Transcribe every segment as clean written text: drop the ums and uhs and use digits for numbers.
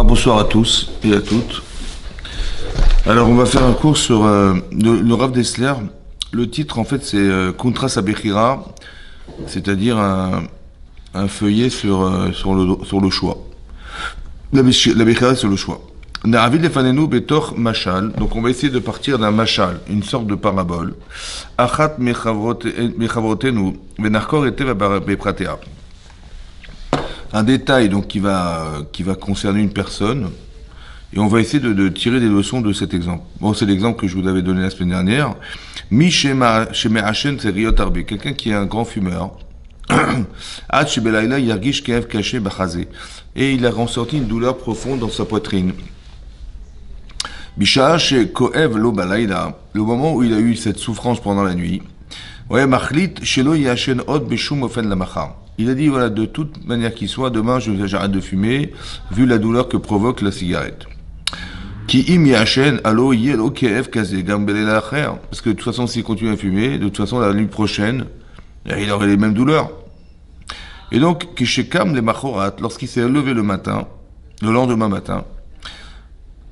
Alors bonsoir à tous et à toutes. Alors on va faire un cours sur le Rav Dessler. Le titre en fait c'est Kontra Sabechira, c'est-à-dire un feuillet sur le choix. La Bechira sur le choix. Na'avid lefanenu betor mashal. Donc on va essayer de partir d'un mashal, une sorte de parabole. Achat mechavrotenu venachkor etev bepratea. Un détail donc qui va concerner une personne et on va essayer de tirer des leçons de cet exemple. Bon, c'est l'exemple que je vous avais donné la semaine dernière. Mi shema hashen seriot arbe, quelqu'un qui est un grand fumeur. Ad shebelaila yargish kev caché bachazé, et il a ressorti une douleur profonde dans sa poitrine. Bisha shekoev lo balaila, le moment où il a eu cette souffrance pendant la nuit. Ouais, machlit shelo yashen od beshum ofen la machar. Il a dit, voilà, de toute manière qu'il soit, demain j'arrête de fumer, vu la douleur que provoque la cigarette. Ki im yachen alo yelo kef kaze gambele l'acher. Parce que de toute façon, s'il continue à fumer, de toute façon, la nuit prochaine, il aurait les mêmes douleurs. Et donc, kishekam le machorat, lorsqu'il s'est levé le matin, le lendemain matin,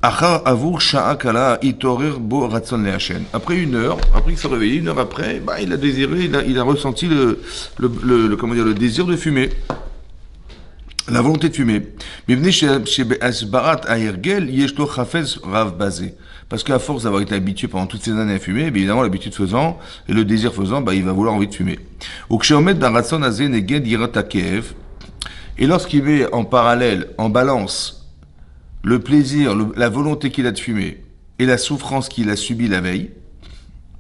achar avur sha'akala itorir bo ratson lehachen. Après une heure, après qu'il s'est réveillé, une heure après, il a désiré, il a ressenti le désir de fumer. La volonté de fumer. Parce qu'à force d'avoir été habitué pendant toutes ces années à fumer, évidemment, l'habitude faisant, et le désir faisant, il va vouloir envie de fumer. Et lorsqu'il met en parallèle, en balance, le plaisir, la volonté qu'il a de fumer, et la souffrance qu'il a subie la veille,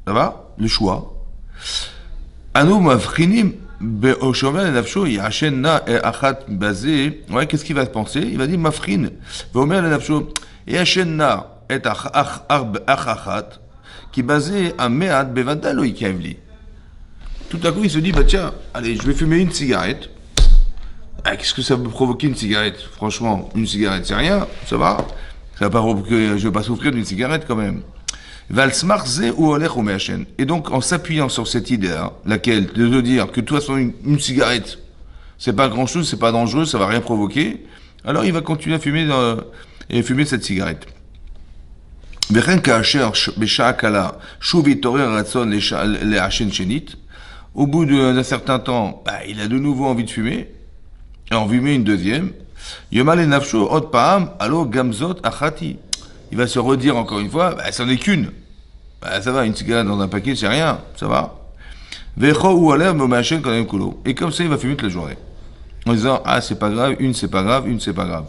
ça va? Le choix. Ouais, qu'est-ce qu'il va penser? Il va dire mafrin. Et Hachenna est achachat qui basé à meat bevadalo ikavli. Tout à coup, il se dit tiens, allez, je vais fumer une cigarette. Ah, qu'est-ce que ça peut provoquer une cigarette? Franchement, une cigarette, c'est rien, ça va. Ça va pas provoquer, je vais pas souffrir d'une cigarette quand même. Et donc, en s'appuyant sur cette idée-là, laquelle, de dire que de toute façon, une cigarette, c'est pas grand-chose, c'est pas dangereux, ça va rien provoquer, alors il va continuer à fumer, fumer cette cigarette. Au bout d'un certain temps, il a de nouveau envie de fumer, et en fumer une deuxième. Il va se redire encore une fois, ça n'en est qu'une. Ça va, une cigarette dans un paquet, c'est rien, ça va. Et comme ça, il va fumer toute la journée. En disant, c'est pas grave, une c'est pas grave, une c'est pas grave.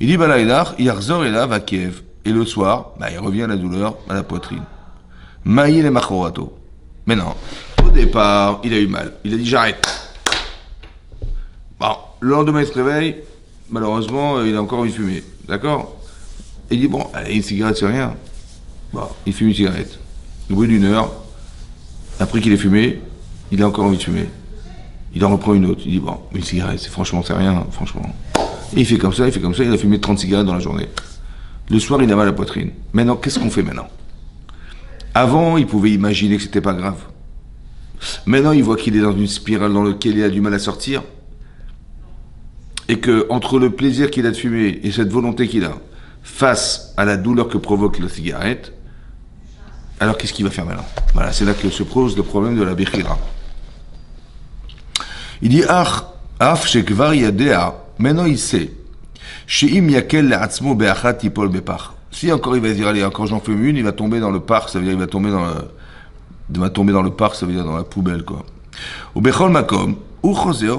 Il dit, va Kiev. Et le soir, il revient à la douleur, à la poitrine. Maïl et machorato. Mais non, au départ, il a eu mal. Il a dit, j'arrête. Bon, le lendemain, il se réveille. Malheureusement, il a encore envie de fumer. D'accord? Il dit, allez, une cigarette, c'est rien. Il fume une cigarette. Au bout d'une heure, après qu'il ait fumé, il a encore envie de fumer. Il en reprend une autre. Il dit, une cigarette, c'est rien, franchement. Et il fait comme ça, il a fumé 30 cigarettes dans la journée. Le soir, il a mal à la poitrine. Maintenant, qu'est-ce qu'on fait maintenant? Avant, il pouvait imaginer que c'était pas grave. Maintenant, il voit qu'il est dans une spirale dans laquelle il a du mal à sortir. Et que, entre le plaisir qu'il a de fumer et cette volonté qu'il a, face à la douleur que provoque la cigarette, alors qu'est-ce qu'il va faire maintenant? Voilà, c'est là que se pose le problème de la Bechira. Il dit, af shekvar yadea, maintenant il sait, she'im yakel le'atzmo be'achat yipol bepach. Si encore il va dire, allez, encore j'en fume une, il va tomber dans le parc, ça veut dire il va tomber dans le parc, ça veut dire dans la poubelle, quoi. Ou bechol makom, ou choser,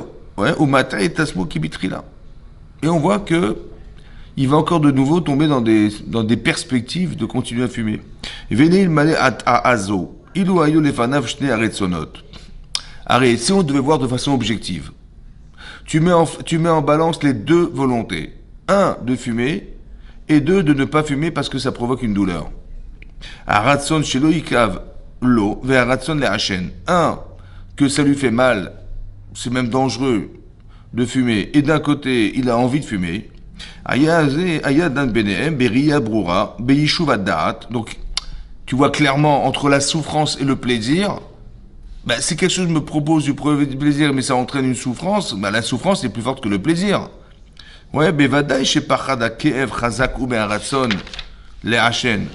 ou matay tasmo kibitrila. Et on voit que il va encore de nouveau tomber dans des perspectives de continuer à fumer. Venez malé à azo. Ilou ayo lefanav shne aretsonot. Arrête, si on devait voir de façon objective, tu mets en balance les deux volontés. Un, de fumer, et deux, de ne pas fumer parce que ça provoque une douleur. Aratson shelo ikav lo, ve aratson le hachen. Un, que ça lui fait mal, c'est même dangereux de fumer, et d'un côté, il a envie de fumer. Donc, tu vois clairement entre la souffrance et le plaisir, si quelque chose me propose du plaisir, mais ça entraîne une souffrance, la souffrance est plus forte que le plaisir. Ouais, bevadaï chez Pachada Keev Chazak ou Be'aratson, les Hachen.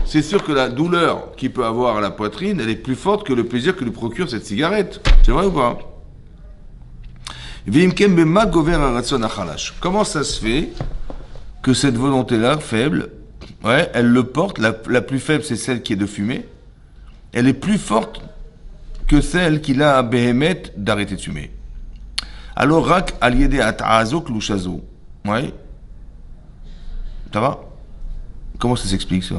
C'est sûr que la douleur qu'il peut avoir à la poitrine, elle est plus forte que le plaisir que lui procure cette cigarette. C'est vrai ou pas? Vimkem Bema Gover Aratson Achalash. Comment ça se fait que cette volonté-là, faible, ouais, elle le porte, la plus faible, c'est celle qui est de fumer, elle est plus forte que celle qu'il a à Behemet d'arrêter de fumer. Alors, rak aliede at'azo klushazo. Ouais. Ça va? Comment ça s'explique, ça?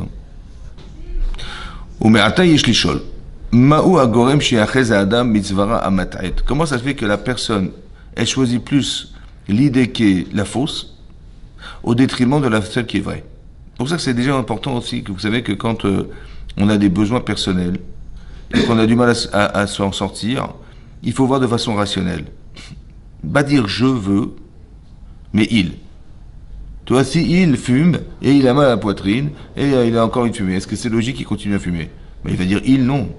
Ume'ata yesh lishol. Ma'u agorem she'achez ha'adam mitzvara amat'et. Comment ça se fait que la personne, elle choisit plus l'idée qui est la fausse, au détriment de la celle qui est vraie? C'est pour ça que c'est déjà important aussi, que vous savez que quand on a des besoins personnels, et qu'on a du mal à s'en sortir, il faut voir de façon rationnelle. Pas dire je veux, mais il. Tu vois, si il fume, et il a mal à la poitrine, et il a encore une fumée, est-ce que c'est logique qu'il continue à fumer? Mais il va dire il non.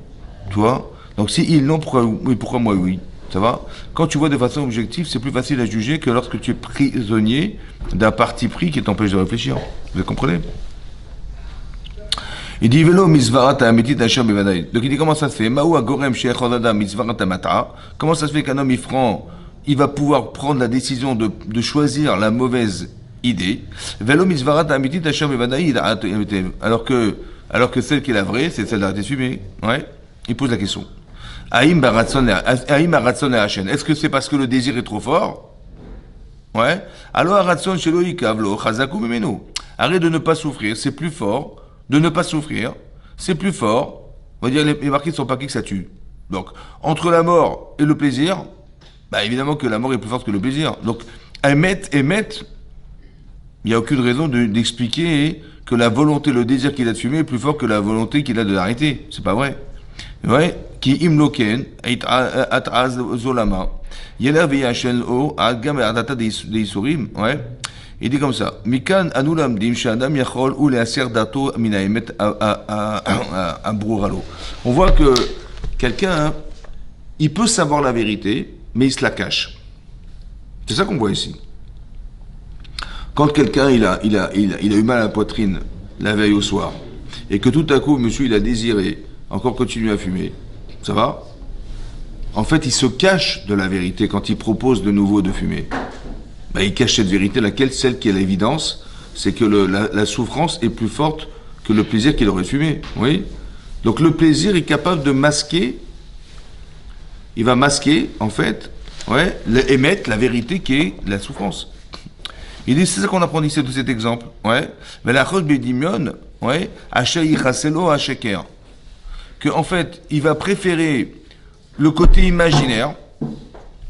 Tu vois? Donc si il non, pourquoi moi oui? Ça va? Quand tu vois de façon objective, c'est plus facile à juger que lorsque tu es prisonnier d'un parti pris qui t'empêche de réfléchir. Vous comprenez? Il dit vélo misvarat ametit asher bevadaï. Donc il dit comment ça se fait? Maou agorem she'echol misvarat amata. Comment ça se fait qu'un homme il va pouvoir prendre la décision de choisir la mauvaise idée? Vélo misvarat ametit asher bevadaï. Alors que celle qui est la vraie, c'est celle d'arrêter de fumer. Ouais. Il pose la question. Aïm baratzon et hachen. Est-ce que c'est parce que le désir est trop fort? Ouais. Alors aratzon shelo yikavlo chazaku memenu. Arrête de ne pas souffrir, c'est plus fort. De ne pas souffrir, c'est plus fort. On va dire les marquis ne sont pas qui que ça tue. Donc, entre la mort et le plaisir, bah évidemment que la mort est plus forte que le plaisir. Donc, émettre, il n'y a aucune raison d'expliquer que la volonté, le désir qu'il a de fumer est plus fort que la volonté qu'il a de l'arrêter. C'est pas vrai. Ouais, qui imloken, at'az zolama, yela v'yachel o, adgam adata deisurim, ouais. Il dit comme ça. Mikan anulam dim shadam yachol ou leaser dato minaemet à brouralo. On voit que quelqu'un, hein, il peut savoir la vérité, mais il se la cache. C'est ça qu'on voit ici. Quand quelqu'un il a eu mal à la poitrine la veille au soir, et que tout à coup, monsieur, il a désiré encore continuer à fumer, ça va? En fait, il se cache de la vérité quand il propose de nouveau de fumer. Ben, il cache cette vérité, laquelle, celle qui est l'évidence, c'est que la souffrance est plus forte que le plaisir qu'il aurait fumé. Oui. Donc le plaisir est capable de masquer, il va masquer, en fait, ouais, émettre la vérité qui est la souffrance. Il dit, c'est ça qu'on apprend ici de cet exemple. Ouais. Mais la chod bedimion, ouais, sheker. Que, en fait, il va préférer le côté imaginaire.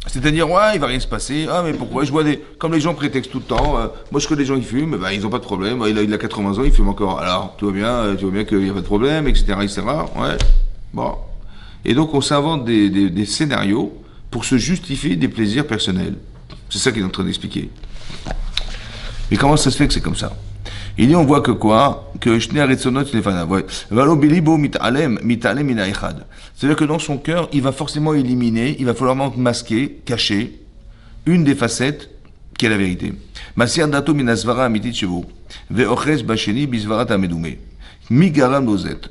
C'est-à-dire, ouais, il va rien se passer. Ah, mais pourquoi? Je vois comme les gens prétextent tout le temps. Moi, je connais des gens qui fument, ben, ils n'ont pas de problème. Il a 80 ans, il fume encore. Alors, tout va bien qu'il n'y a pas de problème, etc., etc. Ouais. Bon. Et donc, on s'invente des scénarios pour se justifier des plaisirs personnels. C'est ça qu'il est en train d'expliquer. Mais comment ça se fait que c'est comme ça? Il dit, on voit que quoi? Que c'est-à-dire que dans son cœur, il va forcément éliminer, il va falloir masquer, cacher une des facettes qui est la vérité.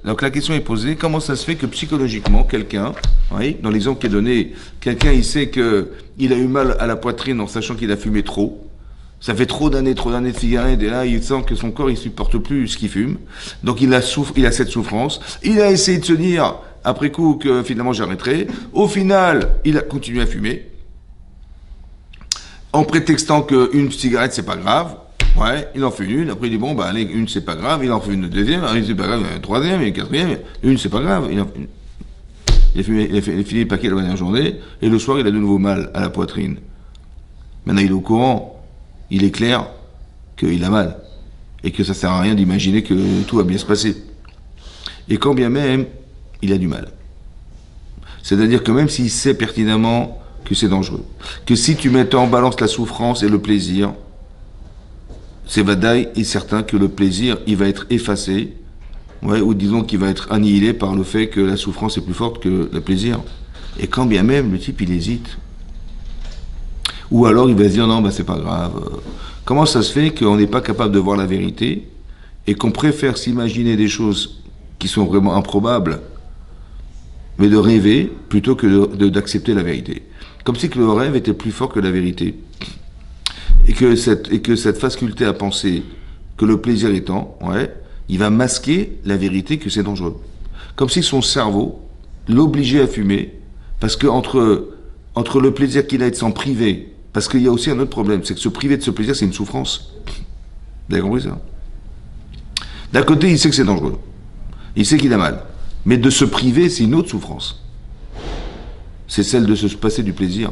Donc la question est posée, comment ça se fait que psychologiquement, quelqu'un, oui, dans l'exemple qui est donné, quelqu'un il sait qu'il a eu mal à la poitrine en sachant qu'il a fumé trop. Ça fait trop d'années de cigarettes, et là, il sent que son corps, il supporte plus ce qu'il fume. Donc, il a cette souffrance. Il a essayé de se dire, après coup, que finalement, j'arrêterai. Au final, il a continué à fumer. En prétextant qu'une cigarette, c'est pas grave. Ouais, il en fait une. Après, il dit, bon, bah, allez, une, c'est pas grave. Il en fait une deuxième. Une, c'est pas grave. Une troisième, une quatrième. Une, c'est pas grave. Il a fini le paquet la dernière journée. Et le soir, il a de nouveau mal à la poitrine. Maintenant, il est au courant. Il est clair qu'il a mal et que ça sert à rien d'imaginer que tout va bien se passer. Et quand bien même, il a du mal. C'est-à-dire que même s'il sait pertinemment que c'est dangereux, que si tu mets en balance la souffrance et le plaisir, c'est vadaï et certain que le plaisir, il va être effacé, ouais, ou disons qu'il va être annihilé par le fait que la souffrance est plus forte que le plaisir. Et quand bien même, le type, il hésite. Ou alors il va se dire non, bah c'est pas grave. Comment ça se fait qu'on n'est pas capable de voir la vérité et qu'on préfère s'imaginer des choses qui sont vraiment improbables, mais de rêver plutôt que d'accepter la vérité. Comme si que le rêve était plus fort que la vérité. Et que cette faculté à penser que le plaisir étant, il va masquer la vérité que c'est dangereux. Comme si son cerveau l'obligeait à fumer, parce que entre le plaisir qu'il a de s'en priver, parce qu'il y a aussi un autre problème, c'est que se priver de ce plaisir, c'est une souffrance. Vous avez compris ça? D'un côté, il sait que c'est dangereux. Il sait qu'il a mal. Mais de se priver, c'est une autre souffrance. C'est celle de se passer du plaisir.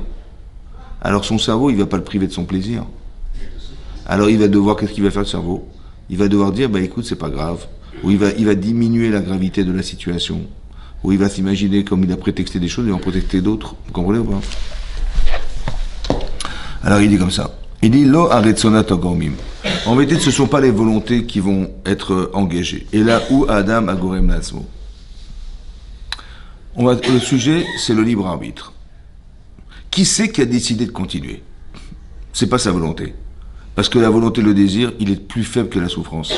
Alors son cerveau, il ne va pas le priver de son plaisir. Alors il va devoir, qu'est-ce qu'il va faire le cerveau? Il va devoir dire, écoute, c'est pas grave. Ou il va diminuer la gravité de la situation. Ou il va s'imaginer, comme il a prétexté des choses, il va en prétexter d'autres. Vous comprenez ou pas? Alors il dit comme ça. Il dit, lo aretsonat agormim. En vérité, ce ne sont pas les volontés qui vont être engagées. Et là où Adam agorem latzmo. Le sujet, c'est le libre arbitre. Qui c'est qui a décidé de continuer? C'est pas sa volonté. Parce que la volonté, le désir, il est plus faible que la souffrance.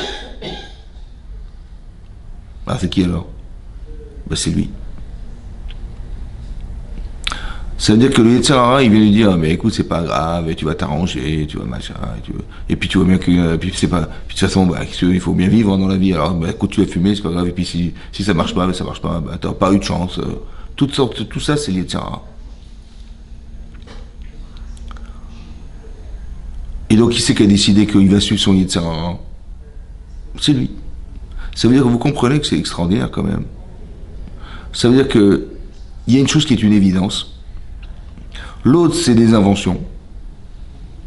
Ah, c'est qui alors? C'est lui. Ça veut dire que le Yetzer Hara, il vient lui dire, mais écoute, c'est pas grave, tu vas t'arranger, tu vas machin, et puis tu vois bien que, puis c'est pas, puis de toute façon, il faut bien vivre dans la vie, alors, écoute, tu vas fumer, c'est pas grave, et puis si ça marche pas, ça marche pas, t'as pas eu de chance, toutes sortes, tout ça, c'est le Yetzer Hara. Et donc, qui c'est qui a décidé qu'il va suivre son Yetzer Hara? C'est lui. Ça veut dire que vous comprenez que c'est extraordinaire, quand même. Ça veut dire que, il y a une chose qui est une évidence. L'autre, c'est des inventions.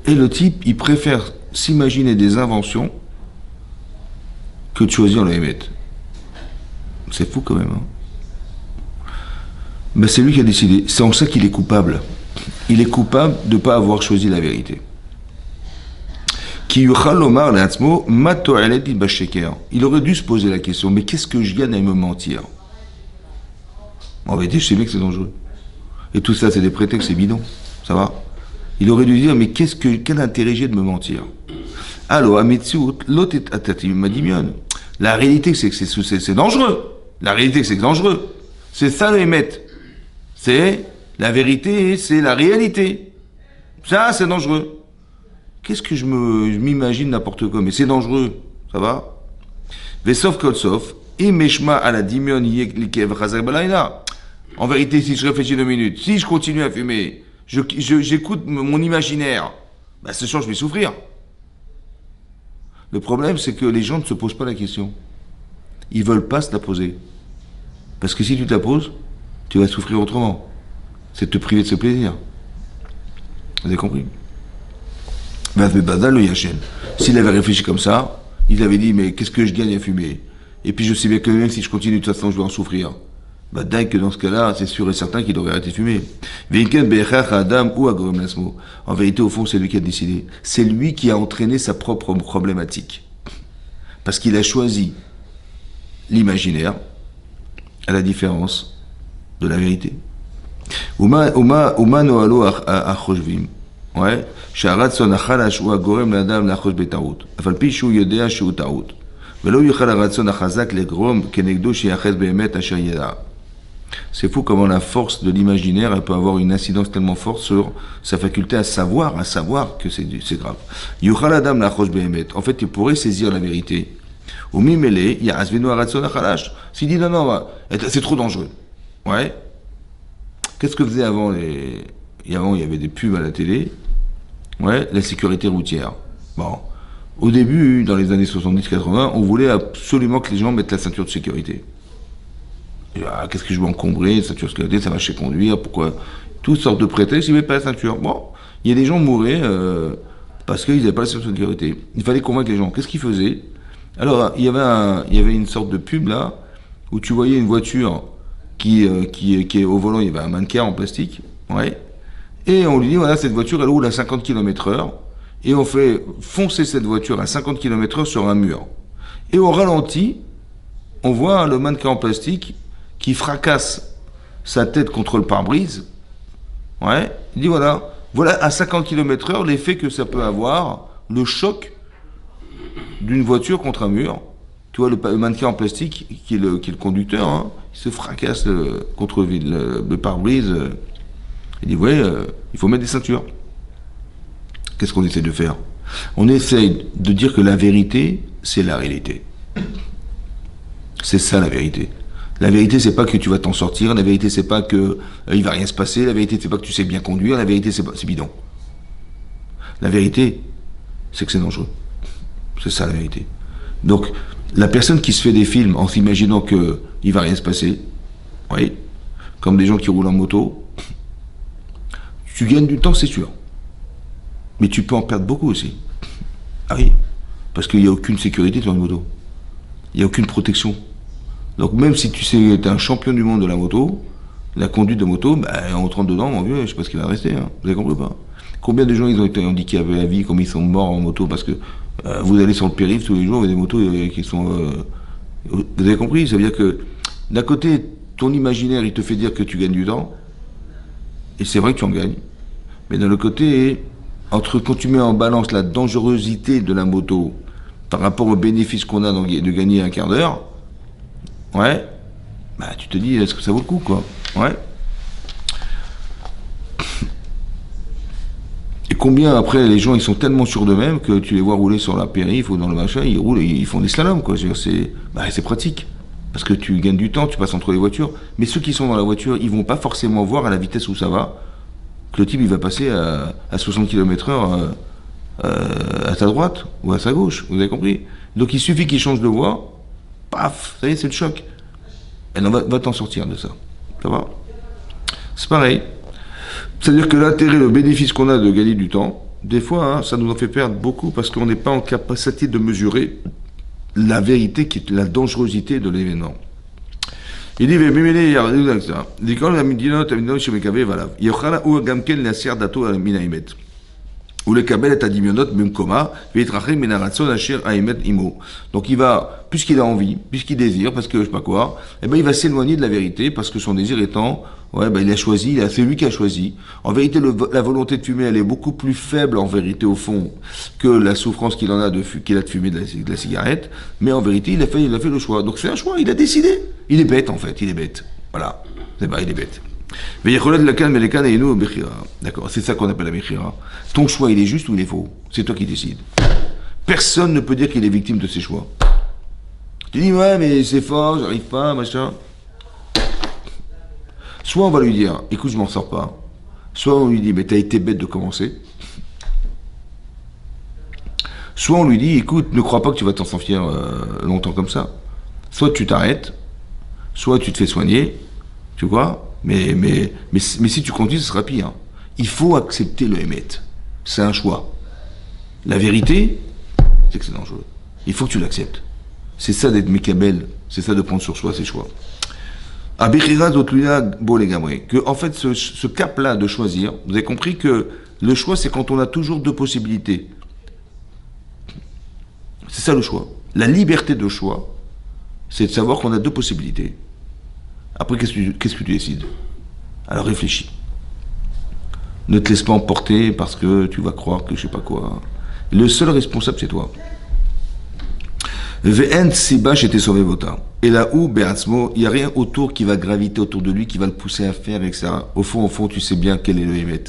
Et le type, il préfère s'imaginer des inventions que de choisir le Hémet. C'est fou quand même. C'est lui qui a décidé. C'est en ça qu'il est coupable. Il est coupable de ne pas avoir choisi la vérité. Il aurait dû se poser la question, mais qu'est-ce que je gagne à me mentir? En vérité, je sais bien que c'est dangereux. Et tout ça, c'est des prétextes, c'est bidon. Ça va? Il aurait dû dire, mais quel intérêt j'ai de me mentir? Alors, la réalité, c'est que c'est dangereux. La réalité, c'est que c'est dangereux. C'est ça le Hémet. C'est la vérité, c'est la réalité. Ça, c'est dangereux. Qu'est-ce que je m'imagine n'importe quoi? Mais c'est dangereux. Ça va? Vesov kolsov, imeshma à la dimion yeklikev chazak balayna. En vérité, si je réfléchis 2 minutes, si je continue à fumer, j'écoute mon imaginaire, ce soir je vais souffrir. Le problème, c'est que les gens ne se posent pas la question. Ils veulent pas se la poser. Parce que si tu te la poses, tu vas souffrir autrement. C'est te priver de ce plaisir. Vous avez compris? Le Yachen. S'il avait réfléchi comme ça, il avait dit, mais qu'est-ce que je gagne à fumer? Et puis je sais bien que même si je continue, de toute façon, je vais en souffrir. Dingue que dans ce cas-là, c'est sûr et certain qu'il devrait arrêter de fumer. En vérité, au fond, c'est lui qui a décidé. C'est lui qui a entraîné sa propre problématique. Parce qu'il a choisi l'imaginaire, à la différence de la vérité. Ouais. שהרצון החלש הוא הגורם לאדם לאחוז בטעות, אף על פי שהוא יודע שהוא טעות, ולא יוכל הרצון החזק לגרום כנגדו שיחס באמת אשר ידע. C'est fou comment la force de l'imaginaire, elle peut avoir une incidence tellement forte sur sa faculté à savoir que c'est grave. Yuchal adam lachos behemet. En fait, il pourrait saisir la vérité. Ou mimele, ya'azvinu haratzon hachalash. S'il dit non, c'est trop dangereux. Ouais. Qu'est-ce que faisait avant Avant, il y avait des pubs à la télé. Ouais, la sécurité routière. Bon. Au début, dans les années 70-80, on voulait absolument que les gens mettent la ceinture de sécurité. Qu'est-ce que je vais encombrer, ceinture de sécurité, ça va chez conduire, pourquoi? Toutes sortes de prétextes, ils ne mettent pas la ceinture. Bon, il y a des gens mouraient parce qu'ils n'avaient pas la ceinture de sécurité. Il fallait convaincre les gens. Qu'est-ce qu'ils faisaient? Alors, il y avait une sorte de pub là, où tu voyais une voiture qui est au volant, il y avait un mannequin en plastique, ouais, et on lui dit, voilà, cette voiture, elle roule à 50 km/h, et on fait foncer cette voiture à 50 km/h sur un mur. Et au ralenti, on voit le mannequin en plastique qui fracasse sa tête contre le pare-brise. Ouais, il dit voilà à 50 km/h l'effet que ça peut avoir le choc d'une voiture contre un mur. Tu vois, le mannequin en plastique, qui est le conducteur, hein, il se fracasse contre le pare-brise. Il dit, ouais, il faut mettre des ceintures. Qu'est-ce qu'on essaie de faire? On essaye de dire que la vérité, c'est la réalité. C'est ça la vérité. La vérité, c'est pas que tu vas t'en sortir. La vérité, c'est pas que il va rien se passer. La vérité, c'est pas que tu sais bien conduire. La vérité, c'est bidon. La vérité, c'est que c'est dangereux. C'est ça la vérité. Donc, la personne qui se fait des films en s'imaginant que il va rien se passer, oui, comme des gens qui roulent en moto, tu gagnes du temps, c'est sûr. Mais tu peux en perdre beaucoup aussi. Ah oui, parce qu'il n'y a aucune sécurité sur une moto. Il n'y a aucune protection. Donc même si tu sais, t'es un champion du monde de la moto, la conduite de moto, ben, en rentrant dedans, mon vieux, je sais pas ce qui va rester. Hein. Vous avez compris ou pas? Combien de gens ils ont été handicapés à la vie, combien ils sont morts en moto, parce que vous allez sur le périph' tous les jours, il y a des motos qui sont... vous avez compris? Ça veut dire que d'un côté, ton imaginaire, il te fait dire que tu gagnes du temps, et c'est vrai que tu en gagnes. Mais d'un autre côté, entre quand tu mets en balance la dangerosité de la moto par rapport au bénéfice qu'on a de gagner un quart d'heure, ouais, bah tu te dis, est-ce que ça vaut le coup, quoi? Ouais. Et combien après les gens ils sont tellement sûrs d'eux-mêmes que tu les vois rouler sur la périph' ou dans le machin, ils roulent, ils font des slaloms, quoi. C'est pratique. Parce que tu gagnes du temps, tu passes entre les voitures. Mais ceux qui sont dans la voiture, ils vont pas forcément voir à la vitesse où ça va que le type il va passer à 60 km/h à sa droite ou à sa gauche. Vous avez compris? Donc il suffit qu'il change de voie, paf, ça y est, c'est le choc. Et non, va t'en sortir de ça. Ça va? C'est pareil. C'est-à-dire que l'intérêt, le bénéfice qu'on a de gagner du temps, des fois, hein, ça nous en fait perdre beaucoup parce qu'on n'est pas en capacité de mesurer la vérité, qui est la dangerosité de l'événement. Il dit, il dit, quand la midinot, chez Mekave, voilà. Il y aura ou gamken la serre dato à minaïmet. Ou le kabel est à dimionot, même coma, vitrachim menaratson asher aimet imo. Donc il va, puisqu'il a envie, puisqu'il désire, parce que je sais pas quoi, eh ben il va s'éloigner de la vérité, parce que son désir étant, ouais, ben il a choisi, c'est lui qui a choisi. En vérité, la volonté de fumer, elle est beaucoup plus faible, en vérité, au fond, que la souffrance qu'il a de fumer de la cigarette. Mais en vérité, il a fait le choix. Donc c'est un choix, il a décidé. Il est bête, en fait, il est bête. Voilà. C'est pas, il est bête. D'accord, c'est ça qu'on appelle la Bechira. Ton choix, il est juste ou il est faux? C'est toi qui décides. Personne ne peut dire qu'il est victime de ses choix. Tu dis, ouais, mais c'est fort, j'arrive pas, machin. Soit on va lui dire, écoute, je m'en sors pas. Soit on lui dit, mais t'as été bête de commencer. Soit on lui dit, écoute, ne crois pas que tu vas t'en sortir longtemps comme ça. Soit tu t'arrêtes, soit tu te fais soigner, tu vois. Mais si tu continues, ce sera pire. Il faut accepter le émet. C'est un choix. La vérité, c'est que c'est dangereux. Il faut que tu l'acceptes. C'est ça d'être mécabel, c'est ça de prendre sur soi ses choix. Que en fait, ce cap-là de choisir, vous avez compris que le choix, c'est quand on a toujours deux possibilités. C'est ça le choix. La liberté de choix, c'est de savoir qu'on a deux possibilités. Après, qu'est-ce que tu décides? Alors réfléchis. Ne te laisse pas emporter parce que tu vas croire que je sais pas quoi. Le seul responsable, c'est toi. Ve'en siba j'étais sauvé vota. Et là où, Beatzmo, il n'y a rien autour qui va graviter autour de lui, qui va le pousser à faire, etc. Au fond, tu sais bien quel est le émet.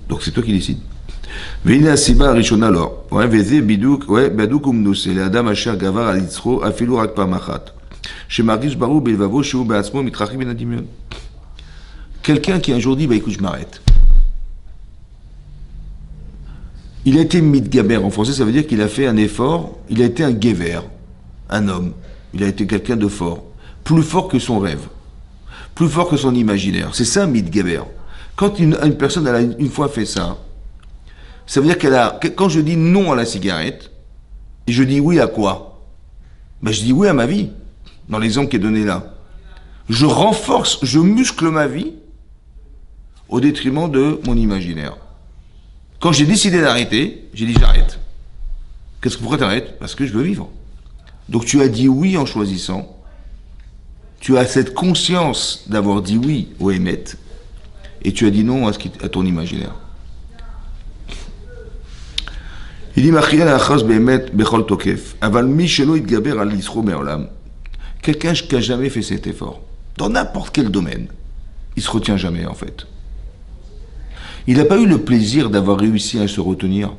Donc c'est toi qui décides. Ve'ine siba rishona alors. Ouais, veze bidouk, ouais, badouk umnus. Et l'adam asher gavar alitzro, afilu rak pamachat. Quelqu'un qui un jour dit, bah écoute, je m'arrête. Il a été mitgaber en français, ça veut dire qu'il a fait un effort, il a été un gever, un homme. Il a été quelqu'un de fort, plus fort que son rêve, plus fort que son imaginaire. C'est ça, mitgaber. Quand une personne elle a une fois fait ça, ça veut dire quand je dis non à la cigarette, et je dis oui à quoi? Ben je dis oui à ma vie. Dans l'exemple qui est donné là. Je renforce, je muscle ma vie au détriment de mon imaginaire. Quand j'ai décidé d'arrêter, j'ai dit j'arrête. Pourquoi t'arrêtes? Parce que je veux vivre. Donc tu as dit oui en choisissant. Tu as cette conscience d'avoir dit oui au émet et tu as dit non à ton imaginaire. Il dit, Machiel achaz behemet bechol tokef. Aval mi shelo itgaber al yisro me'olam. Quelqu'un qui n'a jamais fait cet effort, dans n'importe quel domaine, il se retient jamais, en fait. Il n'a pas eu le plaisir d'avoir réussi à se retenir.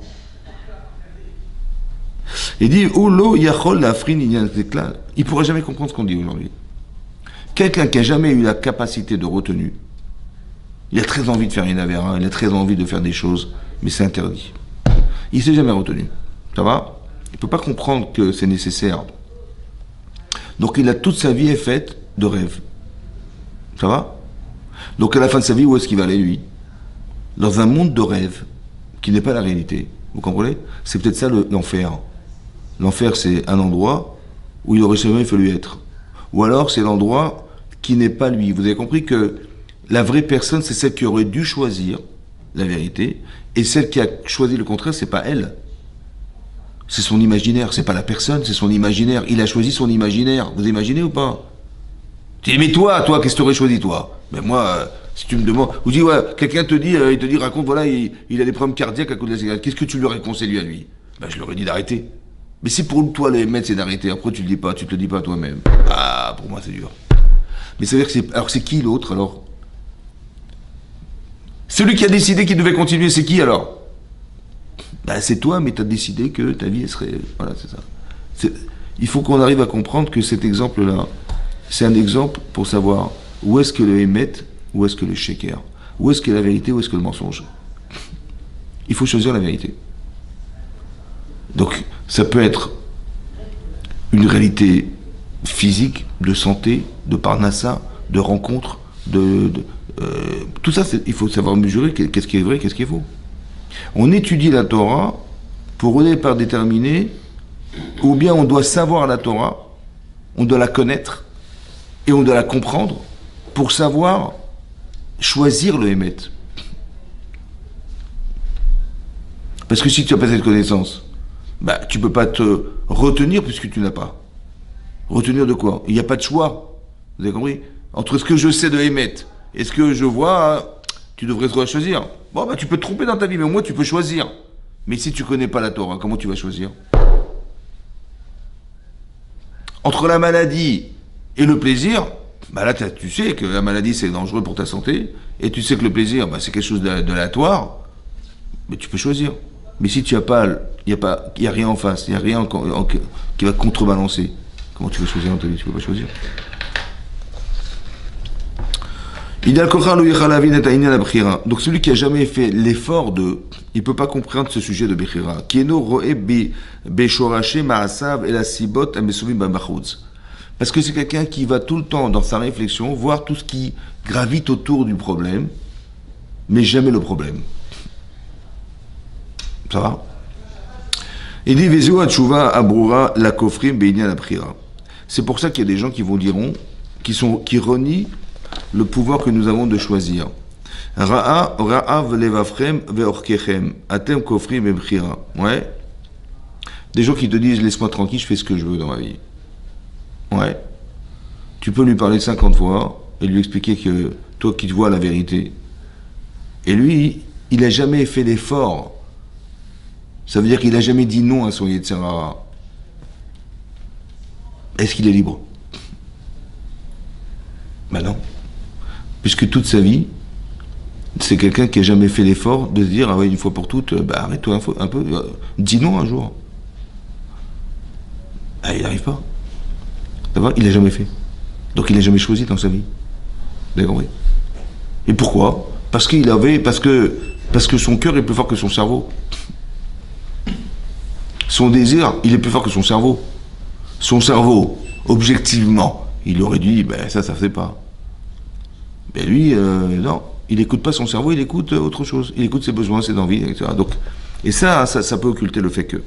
Il dit, Olo yachol lafrin inyan tekla. Il ne pourra jamais comprendre ce qu'on dit aujourd'hui. Quelqu'un qui n'a jamais eu la capacité de retenue, il a très envie de faire une avéra, il a très envie de faire des choses, mais c'est interdit. Il ne s'est jamais retenu. Ça va? Il ne peut pas comprendre que c'est nécessaire. Donc il a toute sa vie est faite de rêves. Ça va? Donc à la fin de sa vie, où est-ce qu'il va aller, lui? Dans un monde de rêves, qui n'est pas la réalité. Vous comprenez? C'est peut-être ça l'enfer. L'enfer, c'est un endroit où il aurait jamais fallu être. Ou alors, c'est l'endroit qui n'est pas lui. Vous avez compris que la vraie personne, c'est celle qui aurait dû choisir la vérité, et celle qui a choisi le contraire, c'est pas elle. C'est son imaginaire, c'est pas la personne, c'est son imaginaire. Il a choisi son imaginaire. Vous imaginez ou pas? Tu dis, mais toi, qu'est-ce que tu aurais choisi, toi? Ben moi, si tu me demandes, ou dis, ouais, quelqu'un te dit, il te dit, raconte, voilà, il a des problèmes cardiaques à cause de la cigarette. Qu'est-ce que tu lui aurais conseillé à lui? Ben je lui aurais dit d'arrêter. Mais si pour toi, le maître, c'est d'arrêter, après tu te le dis pas toi-même. Ah, pour moi, c'est dur. Mais ça veut dire que alors c'est qui l'autre, alors? Celui qui a décidé qu'il devait continuer, c'est qui, alors? Ben, c'est toi, mais tu as décidé que ta vie, elle serait... Voilà, c'est ça. Il faut qu'on arrive à comprendre que cet exemple-là, c'est un exemple pour savoir où est-ce que le émet, où est-ce que le sheker, où est-ce que la vérité, où est-ce que le mensonge. Il faut choisir la vérité. Donc, ça peut être une réalité physique, de santé, de parnassa, de rencontre, tout ça, il faut savoir mesurer qu'est-ce qui est vrai, qu'est-ce qui est faux. On étudie la Torah pour au départ déterminer, ou bien on doit savoir la Torah, on doit la connaître, et on doit la comprendre pour savoir choisir le émet. Parce que si tu n'as pas cette connaissance, bah, tu ne peux pas te retenir puisque tu n'as pas. Retenir de quoi? Il n'y a pas de choix. Vous avez compris? Entre ce que je sais de émet et ce que je vois, tu devrais te choisir. Bon, bah, tu peux te tromper dans ta vie, mais au moins tu peux choisir. Mais si tu ne connais pas la Torah, comment tu vas choisir? Entre la maladie et le plaisir, bah là, tu sais que la maladie, c'est dangereux pour ta santé, et tu sais que le plaisir, bah, c'est quelque chose d'aléatoire, mais tu peux choisir. Mais si tu n'as pas, il n'y a rien en face, il n'y a rien qui va contrebalancer, comment tu vas choisir dans ta vie? Tu ne peux pas choisir. Donc celui qui n'a jamais fait l'effort il ne peut pas comprendre ce sujet de Bechira. Parce que c'est quelqu'un qui va tout le temps dans sa réflexion voir tout ce qui gravite autour du problème, mais jamais le problème. Ça va? Il dit Vezou Atshuva Abrura la Kofrim Beinia la Prira. C'est pour ça qu'il y a des gens qui diront, qui renient le pouvoir que nous avons de choisir. Ra'av levafrem ve'orkechem atem kofrim b'mchira. Ouais. Des gens qui te disent laisse-moi tranquille, je fais ce que je veux dans ma vie. Ouais. Tu peux lui parler 50 fois et lui expliquer que toi qui te vois la vérité. Et lui, il n'a jamais fait l'effort. Ça veut dire qu'il n'a jamais dit non à son Yetzirah. Est-ce qu'il est libre? Ben non. Puisque toute sa vie, c'est quelqu'un qui n'a jamais fait l'effort de se dire, ah ouais, une fois pour toutes, bah arrête-toi un peu, dis non un jour. Ah, il n'arrive pas. Ça va? Il l'a jamais fait. Donc il n'a jamais choisi dans sa vie. Vous avez compris? Et pourquoi? Parce que son cœur est plus fort que son cerveau. Son désir, il est plus fort que son cerveau. Son cerveau, objectivement, il aurait dit, ben ça fait pas. Ben lui, non, il n'écoute pas son cerveau, il écoute autre chose. Il écoute ses besoins, ses envies, etc. Donc, et ça peut occulter le fait que.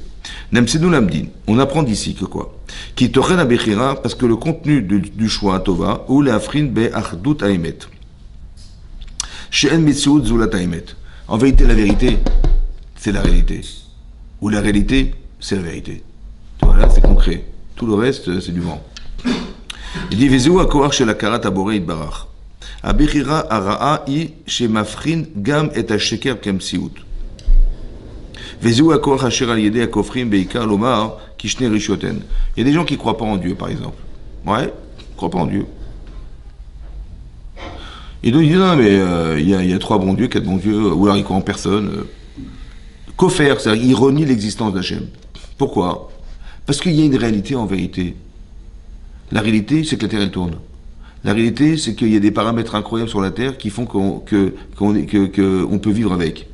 Nemsedou Lamdin, on apprend d'ici que quoi? Qui te rena bechira, parce que le contenu du choix tova, ou la afrin be achdut aimet. She'en mitziut zulat aimet. En vérité, la vérité, c'est la réalité. Ou la réalité, c'est la vérité. Voilà, c'est concret. Tout le reste, c'est du vent. Il dit, Vezou akoar shel akarat abore itbarach. Abechira ara'a i shemafrin gam et hasheker kemsiut. Vezou akor hacher al yede akofrim beikar lomar kishne rishoten. Il y a des gens qui ne croient pas en Dieu, par exemple. Ouais, ne croient pas en Dieu. Et donc, ils disent, non, mais il y a 3 bons dieux, 4 bons dieux, ou alors ils croient en personne. Kofer, c'est-à-dire qu'ils renient l'existence d'Hachem. Pourquoi? Parce qu'il y a une réalité en vérité. La réalité, c'est que la Terre, elle tourne. La réalité, c'est qu'il y a des paramètres incroyables sur la Terre qui font qu'on peut vivre avec.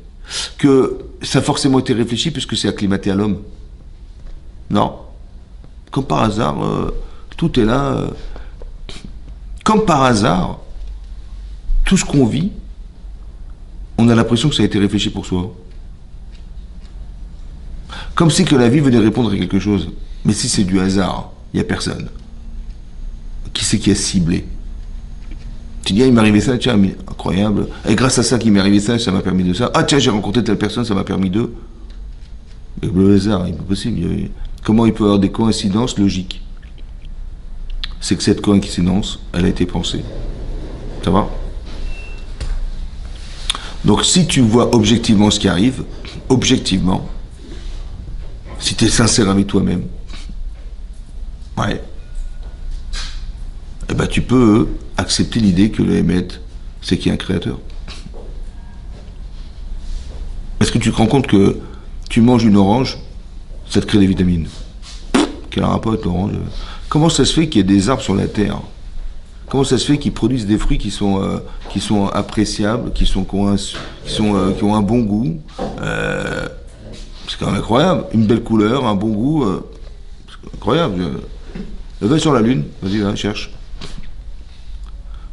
Que ça a forcément été réfléchi puisque c'est acclimaté à l'homme. Non. Comme par hasard, tout est là. Comme par hasard, tout ce qu'on vit, on a l'impression que ça a été réfléchi pour soi. Comme si que la vie venait répondre à quelque chose. Mais si c'est du hasard, il n'y a personne. Qui c'est qui a ciblé? Tu dis, ah, il m'est arrivé ça, tiens, mais incroyable. Et grâce à ça qu'il m'est arrivé ça, ça m'a permis de ça. Ah tiens, j'ai rencontré telle personne, ça m'a permis de... Mais le hasard, il n'est pas possible. Comment il peut y avoir des coïncidences logiques? C'est que cette coïncidence, elle a été pensée. Ça va? Donc si tu vois objectivement ce qui arrive, objectivement, si tu es sincère avec toi-même, ouais, eh ben tu peux accepter l'idée que le Hémet, c'est qu'il y a un créateur. Est-ce que tu te rends compte que tu manges une orange, ça te crée des vitamines? Quel rapport avec l'orange? Comment ça se fait qu'il y ait des arbres sur la terre? Comment ça se fait qu'ils produisent des fruits qui sont appréciables, qui ont un bon goût? C'est quand même incroyable. Une belle couleur, un bon goût. C'est incroyable. Va sur la Lune, vas-y, là, cherche.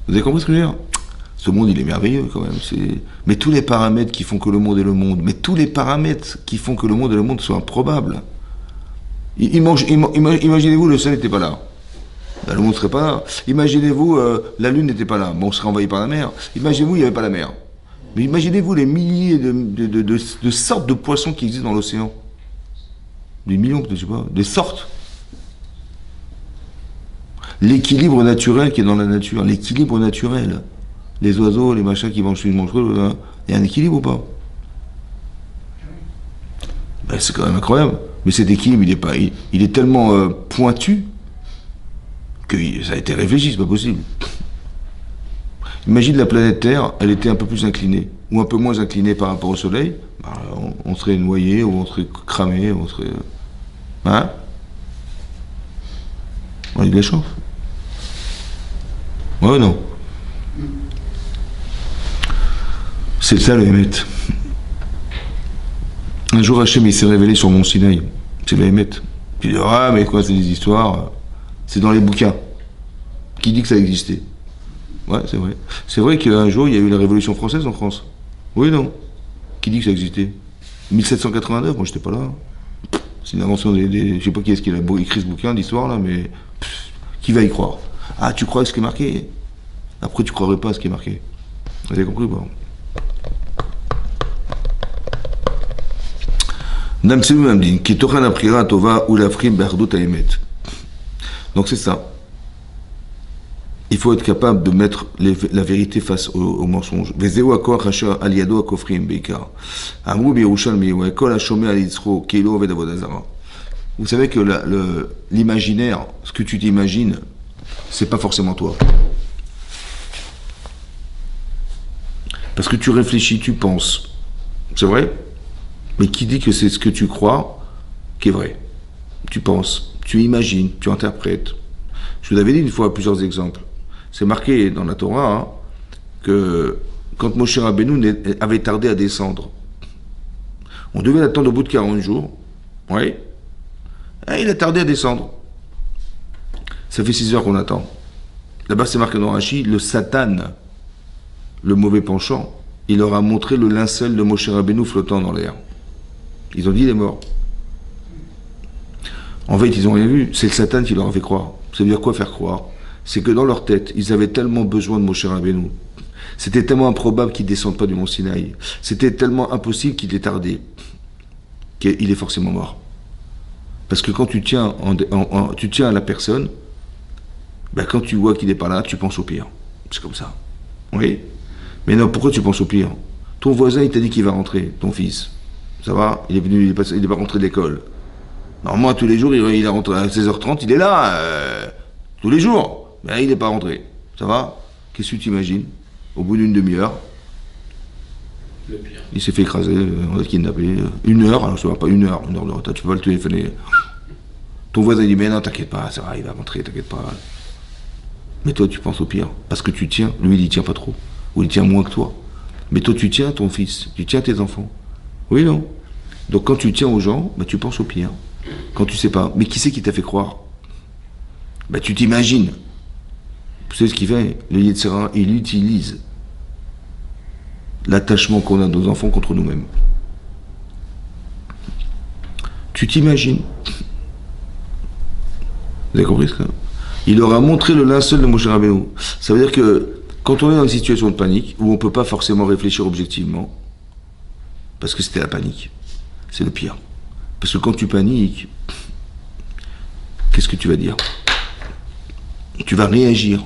Vous avez compris ce que je veux dire? Ce monde, il est merveilleux quand même. Mais tous les paramètres qui font que le monde est le monde, sont improbables. Imaginez-vous, le soleil n'était pas là. Ben, le monde ne serait pas là. Imaginez-vous, la Lune n'était pas là. Bon, on serait envahi par la mer. Imaginez-vous, il n'y avait pas la mer. Mais imaginez-vous les milliers de sortes de poissons qui existent dans l'océan. Des millions, peut-être, je sais pas. Des sortes. L'équilibre naturel qui est dans la nature. L'équilibre naturel. Les oiseaux, les machins qui mangent, il y a un équilibre ou pas? Ben, c'est quand même incroyable. Mais cet équilibre, il est tellement pointu que ça a été réfléchi, c'est pas possible. Imagine la planète Terre, elle était un peu plus inclinée, ou un peu moins inclinée par rapport au Soleil, ben, on serait noyé, ou on serait cramé, on serait... Hein? On a eu de la chance. Ouais, non. C'est ça le Hémet. Un jour, Hachem, il s'est révélé sur Mont Sinaï. C'est le Hémet. Puis il dit, ah, mais quoi, c'est des histoires. C'est dans les bouquins. Qui dit que ça existait? Ouais, c'est vrai. C'est vrai qu'un jour, il y a eu la Révolution française en France. Oui, non. Qui dit que ça existait? 1789, moi, j'étais pas là. C'est une invention je sais pas qui est-ce qui a écrit ce bouquin d'histoire, là, mais... qui va y croire? Ah, tu crois à ce qui est marqué? Après, tu croirais pas à ce qui est marqué. Vous avez compris ou pas? Donc c'est ça. Il faut être capable de mettre la vérité face au mensonge. Vous savez que l'imaginaire, ce que tu t'imagines, c'est pas forcément toi. Parce que tu réfléchis, tu penses. C'est vrai? Mais qui dit que c'est ce que tu crois qui est vrai? Tu penses, tu imagines, tu interprètes. Je vous avais dit une fois plusieurs exemples. C'est marqué dans la Torah hein, que quand Moshe Rabbeinu avait tardé à descendre, on devait l'attendre au bout de 40 jours. Oui. Et il a tardé à descendre. Ça fait 6 heures qu'on attend. Là-bas, c'est marqué dans Rashi, le Satan, le mauvais penchant, il leur a montré le linceul de Moshe Rabbeinu flottant dans l'air. Ils ont dit, il est mort. En fait, ils n'ont rien vu. C'est le Satan qui leur a fait croire. Ça veut dire quoi faire croire? C'est que dans leur tête, ils avaient tellement besoin de Moshe Rabbeinu. C'était tellement improbable qu'ils ne descendent pas du mont Sinaï. C'était tellement impossible qu'il ait tardé. Qu'il est forcément mort. Parce que quand tu tiens à la personne, ben quand tu vois qu'il n'est pas là, tu penses au pire. C'est comme ça. Oui. Mais non, pourquoi tu penses au pire? Ton voisin, il t'a dit qu'il va rentrer, ton fils. Ça va? Il est venu, il est pas rentré de l'école. Normalement, tous les jours, il est rentré à 16h30, il est là, tous les jours. Mais il n'est pas rentré. Ça va? Qu'est-ce que tu imagines? Au bout d'une demi-heure, Le pire. il s'est fait écraser, on l'a kidnappé. 1 heure, alors je ne sais pas, 1 heure de retard, tu peux pas le téléphoner. Ton voisin dit, mais non, t'inquiète pas, ça va, il va rentrer, t'inquiète pas. Mais toi, tu penses au pire, parce que tu tiens, lui, il tient pas trop. Ou il tient moins que toi. Mais toi, tu tiens ton fils, tu tiens tes enfants. Oui, non? Donc quand tu tiens aux gens, bah, tu penses au pire. Quand tu sais pas. Mais qui c'est qui t'a fait croire? Bah, tu t'imagines. Vous savez ce qu'il fait? Le Yetzirah, il utilise l'attachement qu'on a de nos enfants contre nous-mêmes. Tu t'imagines. Vous avez compris ça? Il leur a montré le linceul de Moshe Rabbeinu. Ça veut dire que quand on est dans une situation de panique, où on ne peut pas forcément réfléchir objectivement, parce que c'était la panique, c'est le pire. Parce que quand tu paniques, qu'est-ce que tu vas dire? Tu vas réagir.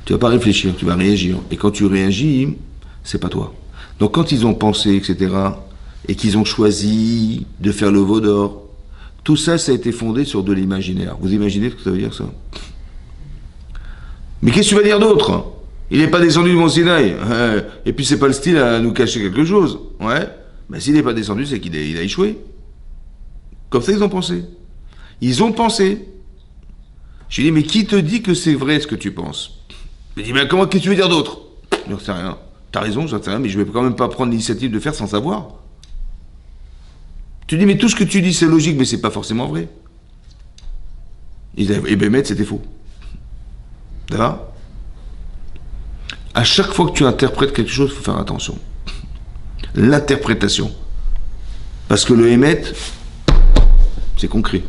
Tu vas pas réfléchir, tu vas réagir. Et quand tu réagis, c'est pas toi. Donc quand ils ont pensé, etc., et qu'ils ont choisi de faire le veau d'or, tout ça, ça a été fondé sur de l'imaginaire. Vous imaginez ce que ça veut dire, ça? Mais qu'est-ce que tu vas dire d'autre? Il n'est pas descendu du Mont Sinaï. Et puis c'est pas le style à nous cacher quelque chose. Ouais. Mais s'il n'est pas descendu, c'est qu'il a échoué. Comme ça, ils ont pensé. Ils ont pensé. Je lui dis, mais qui te dit que c'est vrai ce que tu penses? Il dit, mais comment, qu'est-ce que tu veux dire d'autre? Je ne sais rien. T'as raison, j'en sais rien, mais je vais quand même pas prendre l'initiative de faire sans savoir. Tu dis, mais tout ce que tu dis, c'est logique, mais c'est pas forcément vrai. Et Bémet, c'était faux. D'accord? À chaque fois que tu interprètes quelque chose, il faut faire attention. L'interprétation. Parce que le Hémet, c'est concret.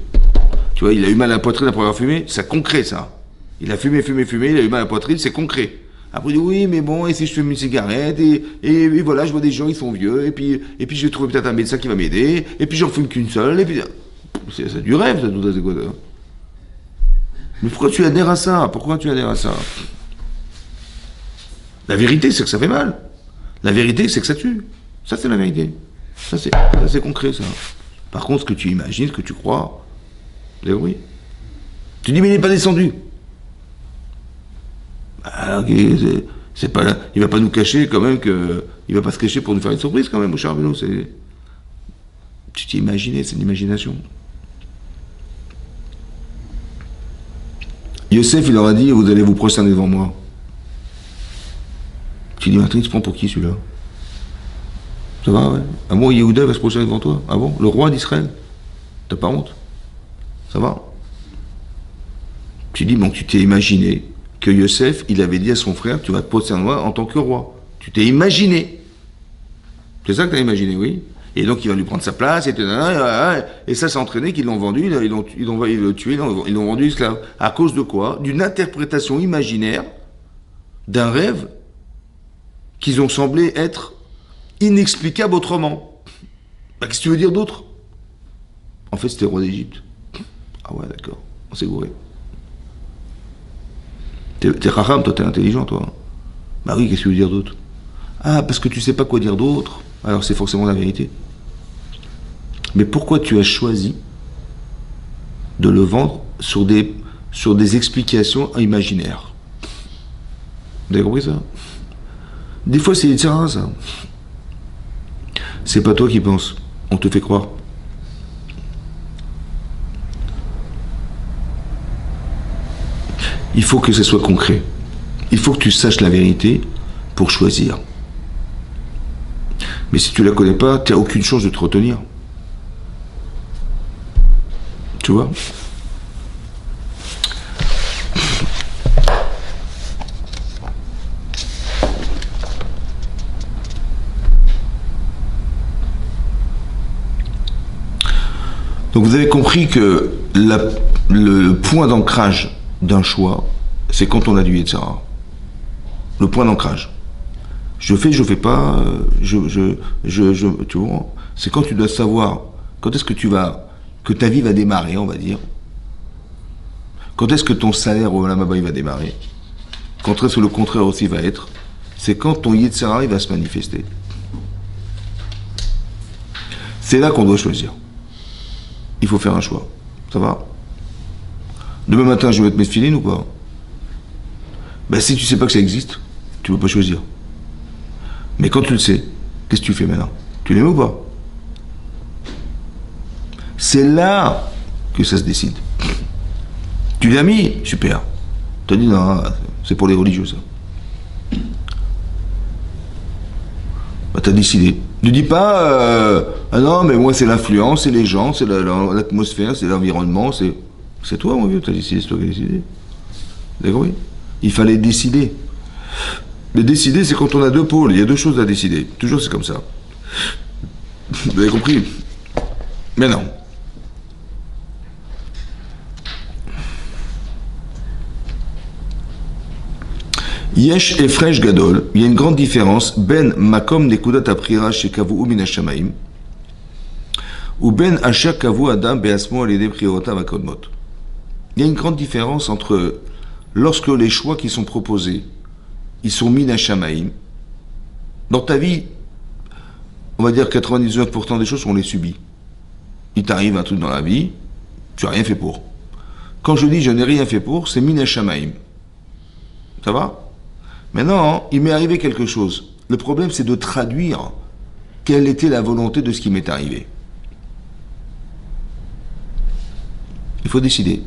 Tu vois, il a eu mal à la poitrine après avoir fumé, c'est concret ça. Il a fumé, il a eu mal à la poitrine, c'est concret. Après, il dit, oui, mais bon, et si je fume une cigarette, et voilà, je vois des gens, ils sont vieux, et puis je vais trouver peut-être un médecin qui va m'aider, et puis j'en fume qu'une seule, et puis... C'est du rêve, ça, tout ça, c'est quoi ça? Mais pourquoi tu adhères à ça? Pourquoi tu adhères à ça? La vérité, c'est que ça fait mal. La vérité, c'est que ça tue. Ça, c'est la vérité. Ça, c'est concret, ça. Par contre, ce que tu imagines, ce que tu crois, c'est oui. Tu dis, mais il n'est pas descendu. Alors, c'est pas, il va pas nous cacher quand même que, il va pas se cacher pour nous faire une surprise quand même, mon cher Vélo. Tu t'es imaginé, c'est une imagination. Yosef, il leur a dit, vous allez vous prosterner devant moi. Tu dis, maintenant, il se prend pour qui celui-là? Ça va, ouais. Ah bon, Yehuda va se prosterner devant toi? Ah bon? Le roi d'Israël? T'as pas honte? Ça va? Tu dis, bon, tu t'es imaginé que Yosef, il avait dit à son frère, tu vas te prosterner devant moi en tant que roi. Tu t'es imaginé. C'est ça que t'as imaginé, oui? Et donc, il va lui prendre sa place, et ça s'est entraîné qu'ils l'ont vendu, ils l'ont tué, ils l'ont vendu esclave. À cause de quoi? D'une interprétation imaginaire d'un rêve qu'ils ont semblé être inexplicable autrement. Bah, qu'est-ce que tu veux dire d'autre? En fait, c'était le roi d'Égypte. Ah ouais, d'accord, on s'est gouré. T'es racham, toi, t'es intelligent, toi. Bah oui, qu'est-ce que tu veux dire d'autre? Ah, parce que tu sais pas quoi dire d'autre, alors c'est forcément la vérité. Mais pourquoi tu as choisi de le vendre sur des explications imaginaires? Vous avez compris ça? Des fois, c'est ça. C'est pas toi qui penses. On te fait croire. Il faut que ce soit concret. Il faut que tu saches la vérité pour choisir. Mais si tu la connais pas, tu n'as aucune chance de te retenir. Tu vois? Donc vous avez compris que le point d'ancrage d'un choix, c'est quand on a du Yetzirah. Le point d'ancrage. Je fais pas, tu vois, c'est quand tu dois savoir, quand est-ce que ta vie va démarrer, on va dire. Quand est-ce que ton salaire au Olam Haba il va démarrer. Quand est-ce que le contraire aussi va être. C'est quand ton Yetzirah il va se manifester. C'est là qu'on doit choisir. Il faut faire un choix. Ça va? Demain matin, je vais mettre mes filines ou pas? Ben, si tu sais pas que ça existe, tu peux pas choisir. Mais quand tu le sais, qu'est-ce que tu fais maintenant? Tu les mets ou pas? C'est là que ça se décide. Tu l'as mis? Super. Tu as dit non, c'est pour les religieux ça. Bah, tu as décidé. Ne dis pas ah non, mais moi c'est l'influence, c'est les gens, c'est l'atmosphère, c'est l'environnement, c'est toi mon vieux, tu as décidé, c'est toi qui as décidé. D'accord, oui. Il fallait décider. Mais décider, c'est quand on a deux pôles, il y a deux choses à décider. Toujours c'est comme ça. Vous avez compris? Mais non. Yesh et Fresh Gadol, il y a une grande différence. Ben Makom Nekudat Aprira Shekavu Min Hashamaim ou Ben Asher Kavu Adam Beasmo Alede Priorota Makodmot. Il y a une grande différence entre lorsque les choix qui sont proposés, ils sont Min Hashamaim. Dans ta vie, on va dire 99% des choses, on les subit. Il t'arrive un truc dans la vie, tu n'as rien fait pour. Quand je dis je n'ai rien fait pour, c'est Min Hashamaim. Ça va? Maintenant, il m'est arrivé quelque chose. Le problème, c'est de traduire quelle était la volonté de ce qui m'est arrivé. Il faut décider.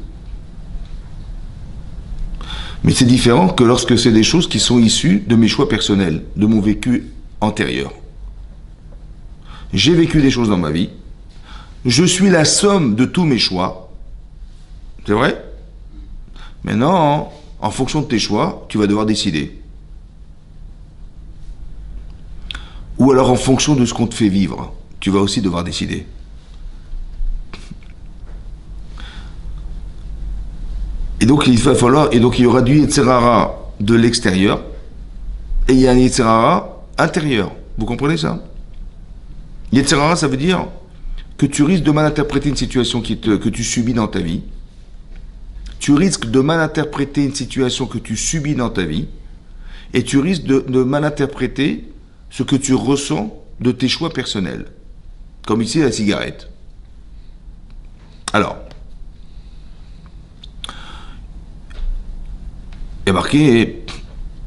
Mais c'est différent que lorsque c'est des choses qui sont issues de mes choix personnels, de mon vécu antérieur. J'ai vécu des choses dans ma vie. Je suis la somme de tous mes choix. C'est vrai? Maintenant, en fonction de tes choix, tu vas devoir décider. Ou alors en fonction de ce qu'on te fait vivre, tu vas aussi devoir décider. Et donc il va falloir, et donc il y aura du Yetzirara de l'extérieur, et il y a un Yetzirara intérieur. Vous comprenez ça? Yetzirara, ça veut dire que tu risques de mal interpréter une situation que tu subis dans ta vie. Tu risques de mal interpréter une situation que tu subis dans ta vie, et tu risques de mal interpréter ce que tu ressens de tes choix personnels. Comme ici, la cigarette. Alors, il y a marqué,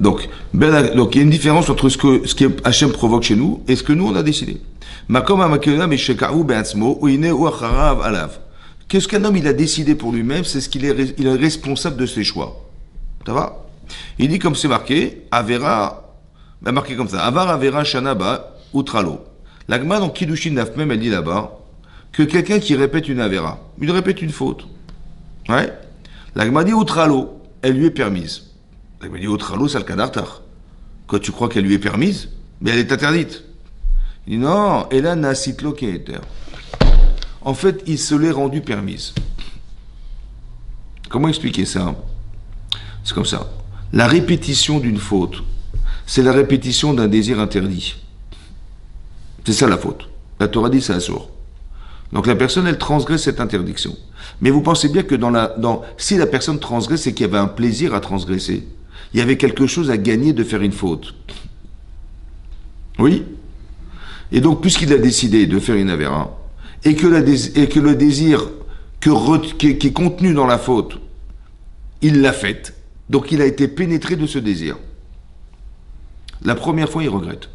donc il y a une différence entre ce que Hachem provoque chez nous et ce que nous, on a décidé. Qu'est-ce qu'un homme il a décidé pour lui-même, c'est ce qu'il est, il est responsable de ses choix. Ça va? Il dit comme c'est marqué, Avera, marqué comme ça, Avar Avera Shanaba Utralo. L'Agma dans Kiddushin Daf même, elle dit là-bas que quelqu'un qui répète une Avera, il répète une faute. Ouais. L'Agma dit Utralo, elle lui est permise. L'Agma dit Utralo, c'est le kadartar. Quand tu crois qu'elle lui est permise, mais elle est interdite. Il dit non, et là, Nasitlo qui est terre. En fait, il se l'est rendu permise. Comment expliquer ça? C'est comme ça. La répétition d'une faute, c'est la répétition d'un désir interdit. C'est ça la faute. La Torah dit c'est assour. Donc la personne, elle transgresse cette interdiction. Mais vous pensez bien que si la personne transgresse, c'est qu'il y avait un plaisir à transgresser. Il y avait quelque chose à gagner de faire une faute. Oui? Et donc, puisqu'il a décidé de faire une avéra, et que le désir qui est contenu dans la faute, il l'a faite, donc il a été pénétré de ce désir. La première fois, il regrette.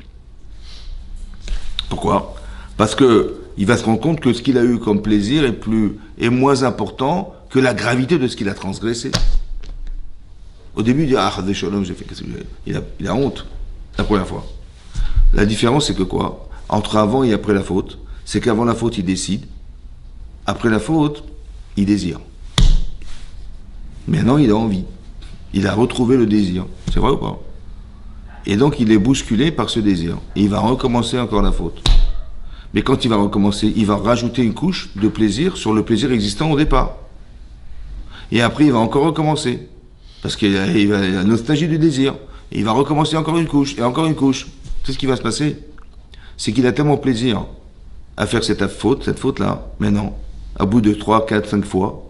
Pourquoi? Parce que il va se rendre compte que ce qu'il a eu comme plaisir est moins important que la gravité de ce qu'il a transgressé. Au début, il dit ah Shalom, j'ai fait qu'est-ce que il a honte la première fois. La différence, c'est que quoi? Entre avant et après la faute, c'est qu'avant la faute, il décide. Après la faute, il désire. Maintenant, il a envie. Il a retrouvé le désir. C'est vrai ou pas? Et donc, il est bousculé par ce désir. Et il va recommencer encore la faute. Mais quand il va recommencer, il va rajouter une couche de plaisir sur le plaisir existant au départ. Et après, il va encore recommencer. Parce qu'il a la nostalgie du désir. Et il va recommencer encore une couche, et encore une couche. C'est ce qui va se passer. C'est qu'il a tellement plaisir à faire cette faute-là, maintenant, à bout de 3, 4, 5 fois,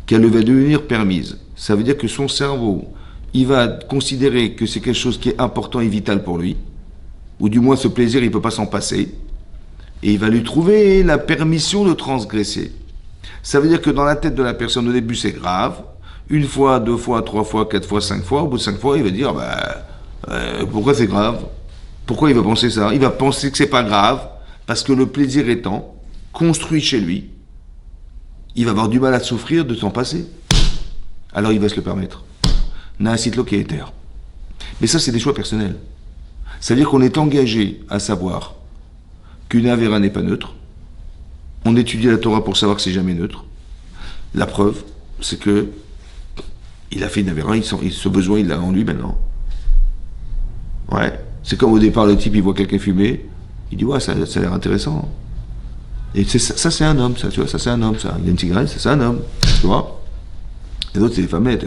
qu'elle va devenir permise. Ça veut dire que son cerveau, il va considérer que c'est quelque chose qui est important et vital pour lui, ou du moins ce plaisir, il ne peut pas s'en passer. Et il va lui trouver la permission de transgresser. Ça veut dire que dans la tête de la personne, au début, c'est grave. Une fois, deux fois, trois fois, quatre fois, cinq fois. Au bout de 5 fois, il va dire, pourquoi c'est grave? Pourquoi il va penser ça? Il va penser que c'est pas grave, parce que le plaisir étant construit chez lui, il va avoir du mal à souffrir de s'en passer. Alors il va se le permettre. Naasitlo qui est terre. Mais ça, c'est des choix personnels. Ça veut dire qu'on est engagé à savoir qu'une avéra n'est pas neutre. On étudie la Torah pour savoir que c'est jamais neutre. La preuve, c'est que il a fait une avéra, ce besoin, il l'a en lui maintenant. Ouais. C'est comme au départ, le type, il voit quelqu'un fumer, il dit, ouais, ça a l'air intéressant. Et ça, c'est un homme, ça, tu vois, ça, c'est un homme, ça. Il a une cigarette, ça, c'est un homme, tu vois. Et d'autres, c'est des femmettes,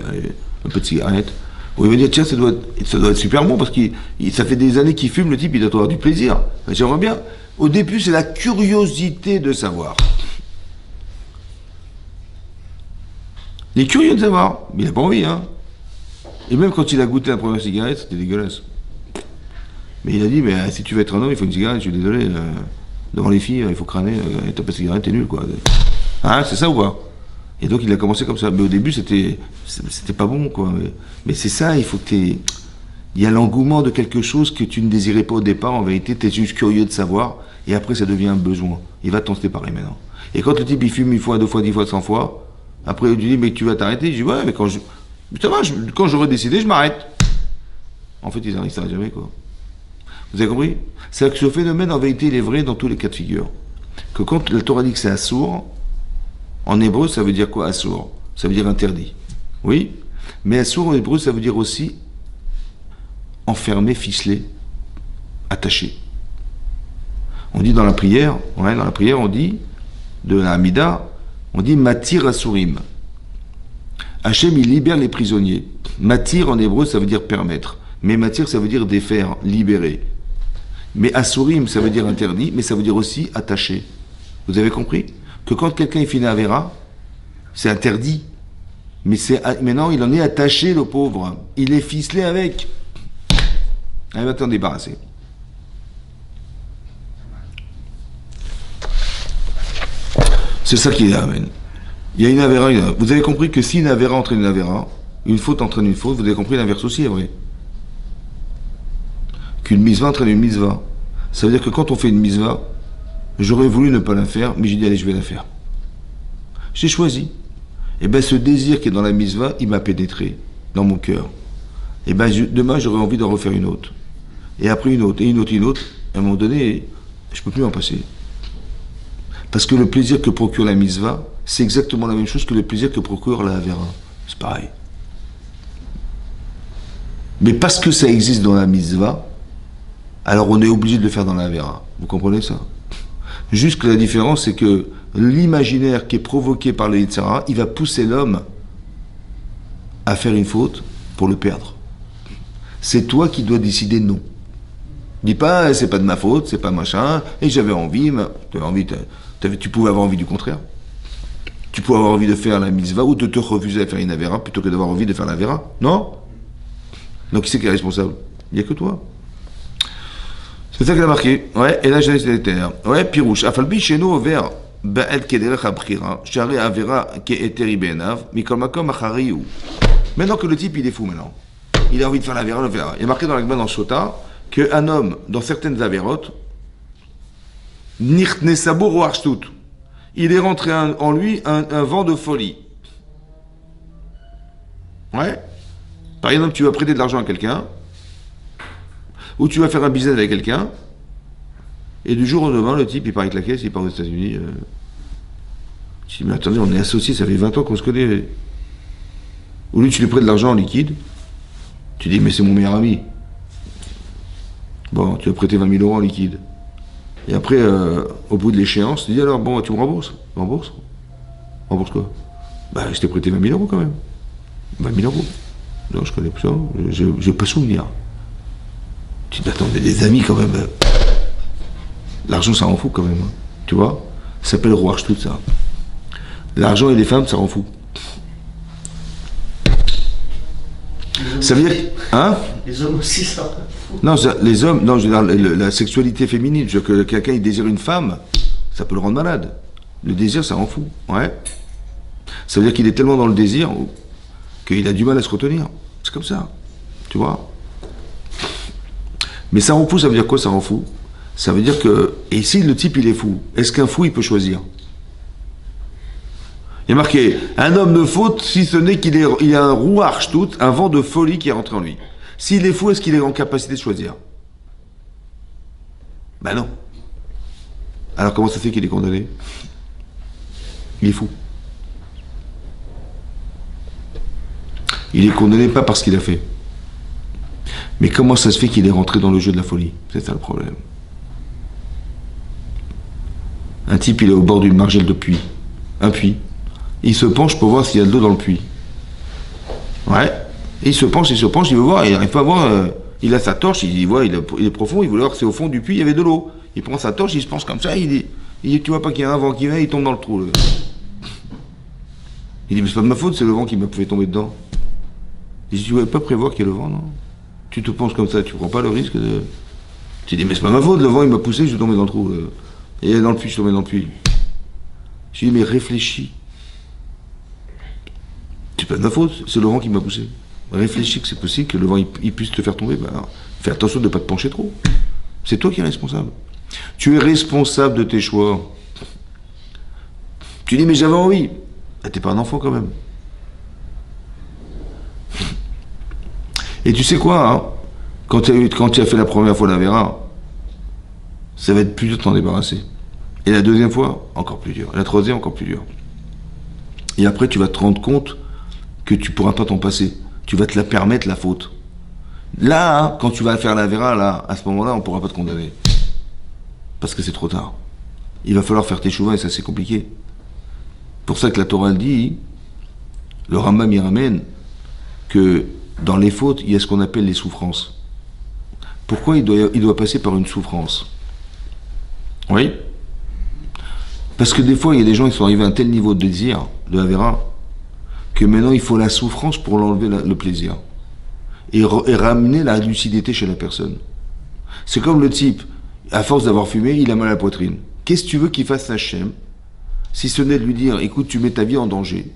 un peu de cigarette. Où il va dire, tiens, ça doit être super bon, parce que ça fait des années qu'il fume, le type, il doit avoir du plaisir. J'aimerais bien. Au début, c'est la curiosité de savoir. Il est curieux de savoir, mais il n'a pas envie, hein. Et même quand il a goûté la première cigarette, c'était dégueulasse. Mais il a dit, mais si tu veux être un homme, il faut une cigarette, je suis désolé. Devant les filles, il faut crâner, t'as pas de cigarette, t'es nul, quoi. Hein, c'est ça ou pas? Et donc il a commencé comme ça. Mais au début, c'était pas bon, quoi. Mais c'est ça, il faut que il y a l'engouement de quelque chose que tu ne désirais pas au départ. En vérité, t'es juste curieux de savoir. Et après, ça devient un besoin. Il va t'en séparer maintenant. Et quand le type, il fume 1 fois, 2 fois, 10 fois, 100 fois, après, il lui dit, mais tu vas t'arrêter. Je dis, ouais, mais quand j'aurais décidé, je m'arrête. En fait, il n'arrivent jamais, quoi. Vous avez compris? C'est-à-dire que ce phénomène, en vérité, il est vrai dans tous les cas de figure. Que quand la Torah dit que c'est assour, en hébreu, ça veut dire quoi, assour? Ça veut dire interdit. Oui? Mais assour, en hébreu, ça veut dire aussi enfermé, ficelé, attaché. On dit dans la prière, on dit, de la Hamida, on dit matir asurim. Hachem, il libère les prisonniers. Matir, en hébreu, ça veut dire permettre. Mais matir, ça veut dire défaire, libérer. Mais asurim, ça veut dire interdit, mais ça veut dire aussi attaché. Vous avez compris? Que quand quelqu'un est fini à Vera, c'est interdit. Mais maintenant, il en est attaché, le pauvre. Il est ficelé avec. Il va t'en débarrasser. C'est ça qui est amen. Il y a une avéra. Vous avez compris que si une avéra entraîne une avéra, une faute entraîne une faute, vous avez compris l'inverse aussi est vrai. Qu'une misva entraîne une misva. Ça veut dire que quand on fait une misva, j'aurais voulu ne pas la faire, mais j'ai dit allez, je vais la faire. J'ai choisi. Et bien ce désir qui est dans la misva, il m'a pénétré dans mon cœur. Et bien demain, j'aurais envie d'en refaire une autre. Et après une autre, et une autre, et une autre. À un moment donné, je ne peux plus m'en passer. Parce que le plaisir que procure la misva, c'est exactement la même chose que le plaisir que procure la avera. C'est pareil. Mais parce que ça existe dans la misva, alors on est obligé de le faire dans la avera. Vous comprenez ça? Juste que la différence, c'est que l'imaginaire qui est provoqué par le Yitzhara, il va pousser l'homme à faire une faute pour le perdre. C'est toi qui dois décider non. Dis pas, c'est pas de ma faute, c'est pas machin, et j'avais envie, tu pouvais avoir envie du contraire. Tu pouvais avoir envie de faire la mitzvah ou de te refuser à faire une avera plutôt que d'avoir envie de faire la avera. Non? Donc qui c'est qui est responsable? Il n'y a que toi. C'est ça qu'elle a marqué. Ouais, et là j'ai été. Ouais, Pirouche. Afalbi chez nous vers Ba'ed Kederech Abkhira, Shari Avera qui est Eteri Benav, Mikol Achariou. Maintenant que le type il est fou maintenant. Il a envie de faire la avera, le faire. Il est marqué dans la Gemara dans Shota qu'un homme, dans certaines avérotes, Nichtne Sabur ou Archtut, il est rentré en lui un vent de folie. Ouais. Par exemple, tu vas prêter de l'argent à quelqu'un, ou tu vas faire un business avec quelqu'un, et du jour au lendemain, le type, il part avec la caisse, il part aux États-Unis. Tu dis, mais attendez, on est associés, ça fait 20 ans qu'on se connaît. Ou lui, tu lui prêtes de l'argent en liquide, tu dis, mais c'est mon meilleur ami. Bon, tu vas prêter 20 000 euros en liquide. Et après, au bout de l'échéance, tu dis, alors, bon, tu me rembourses? Rembourse? Rembourse quoi? Bah, je t'ai prêté 20 000 euros quand même. 20 000 euros. Non, je connais pas ça, je n'ai pas souvenir. Tu dis, attends, mais des amis quand même. L'argent, ça rend fou quand même. Hein. Tu vois? Ça s'appelle rouage tout ça. L'argent et les femmes, ça rend fou. Ça veut dire. Hein? Les hommes aussi, ça. Non, les hommes, non, je veux dire, la sexualité féminine, je veux dire que quelqu'un il désire une femme, ça peut le rendre malade. Le désir, ça rend fou. Ouais. Ça veut dire qu'il est tellement dans le désir qu'il a du mal à se retenir. C'est comme ça. Tu vois. Mais ça rend fou, ça veut dire quoi, ça rend fou? Ça veut dire que... Et si le type, il est fou, est-ce qu'un fou, il peut choisir? Il y a marqué, un homme ne faute si ce n'est il a un rouarch tout, un vent de folie qui est rentré en lui. S'il est fou, est-ce qu'il est en capacité de choisir? Ben non. Alors comment ça fait qu'il est condamné? Il est fou. Il est condamné pas parce qu'il a fait. Mais comment ça se fait qu'il est rentré dans le jeu de la folie? C'est ça le problème. Un type, il est au bord d'une margelle de puits. Un puits. Il se penche pour voir s'il y a de l'eau dans le puits. Ouais. Et il se penche, il veut voir, il n'arrive pas à voir. Il a sa torche, il voit, il est profond, il veut voir si au fond du puits il y avait de l'eau. Il prend sa torche, il se penche comme ça, il dit tu vois pas qu'il y a un vent qui vient, il tombe dans le trou. Il dit mais c'est pas de ma faute, c'est le vent qui m'a fait tomber dedans. Il dit tu ne pouvais pas prévoir qu'il y ait le vent, non? Tu te penches comme ça, tu prends pas le risque de... Tu dis mais c'est pas ma faute, le vent il m'a poussé, je suis tombé dans le trou. Et dans le puits, je suis tombé dans le puits. Je lui dis mais réfléchis. C'est pas de ma faute, c'est le vent qui m'a poussé. Réfléchis que c'est possible que le vent il puisse te faire tomber. Ben, fais attention de ne pas te pencher trop. C'est toi qui es responsable. Tu es responsable de tes choix. Tu dis mais j'avais envie. Ah, t'es pas un enfant quand même. Et tu sais quoi, hein, quand tu as fait la première fois la Vera, ça va être plus dur de t'en débarrasser. Et la deuxième fois, encore plus dur. Et la troisième, encore plus dur. Et après, tu vas te rendre compte que tu ne pourras pas t'en passer. Tu vas te la permettre, la faute. Là, hein, quand tu vas faire la Vera, là, à ce moment-là, on ne pourra pas te condamner. Parce que c'est trop tard. Il va falloir faire tes chouvas et ça, c'est compliqué. Pour ça que la Torah, elle dit, le Rambam, il ramène que dans les fautes, il y a ce qu'on appelle les souffrances. Pourquoi il doit passer par une souffrance? Oui. Parce que des fois, il y a des gens qui sont arrivés à un tel niveau de désir, de Avera, que maintenant il faut la souffrance pour l'enlever le plaisir. Et ramener la lucidité chez la personne. C'est comme le type, à force d'avoir fumé, il a mal à la poitrine. Qu'est-ce que tu veux qu'il fasse Hachem, si ce n'est de lui dire, écoute, tu mets ta vie en danger,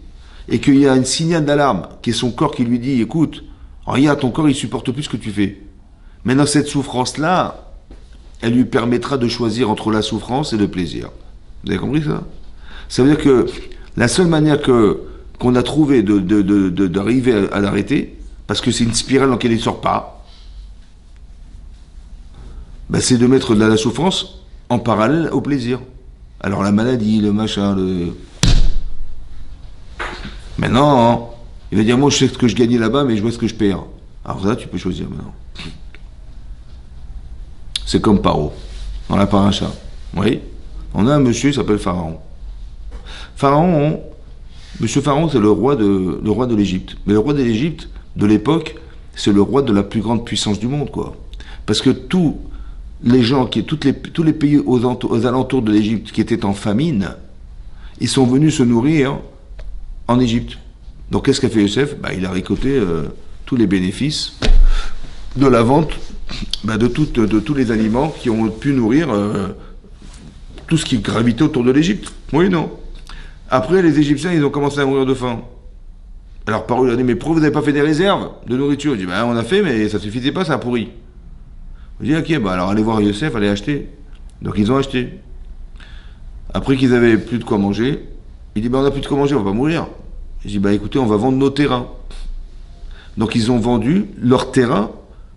et qu'il y a un signal d'alarme, qui est son corps qui lui dit, écoute, regarde, ton corps il supporte plus ce que tu fais. Maintenant cette souffrance-là, elle lui permettra de choisir entre la souffrance et le plaisir. Vous avez compris ça? Ça veut dire que la seule manière qu'on a trouvé d'arriver à l'arrêter, parce que c'est une spirale dans laquelle il ne sort pas, ben c'est de mettre de la souffrance en parallèle au plaisir. Alors la maladie, le machin, Maintenant, hein, il va dire, moi je sais ce que je gagnais là-bas, mais je vois ce que je perds. Alors là, tu peux choisir maintenant. C'est comme Paro, dans la paracha. Oui, on a un monsieur, il s'appelle Pharaon. Monsieur Pharaon, c'est le roi de l'Égypte. Mais le roi de l'Égypte, de l'époque, c'est le roi de la plus grande puissance du monde, quoi. Parce que tous les gens, tous les pays aux alentours de l'Égypte qui étaient en famine, ils sont venus se nourrir en Égypte. Donc qu'est-ce qu'a fait Youssef? Il a récolté tous les bénéfices de la vente de tous les aliments qui ont pu nourrir tout ce qui gravitait autour de l'Égypte. Oui, non. Après, les Égyptiens, ils ont commencé à mourir de faim. Alors Paro, il a dit, mais pourquoi vous n'avez pas fait des réserves de nourriture? Il dit, on a fait, mais ça ne suffisait pas, ça a pourri. Il dit, ok, alors allez voir Youssef, allez acheter. Donc ils ont acheté. Après qu'ils avaient plus de quoi manger, il dit, on n'a plus de quoi manger, on va pas mourir. Il dit, écoutez, on va vendre nos terrains. Donc ils ont vendu leur terrain,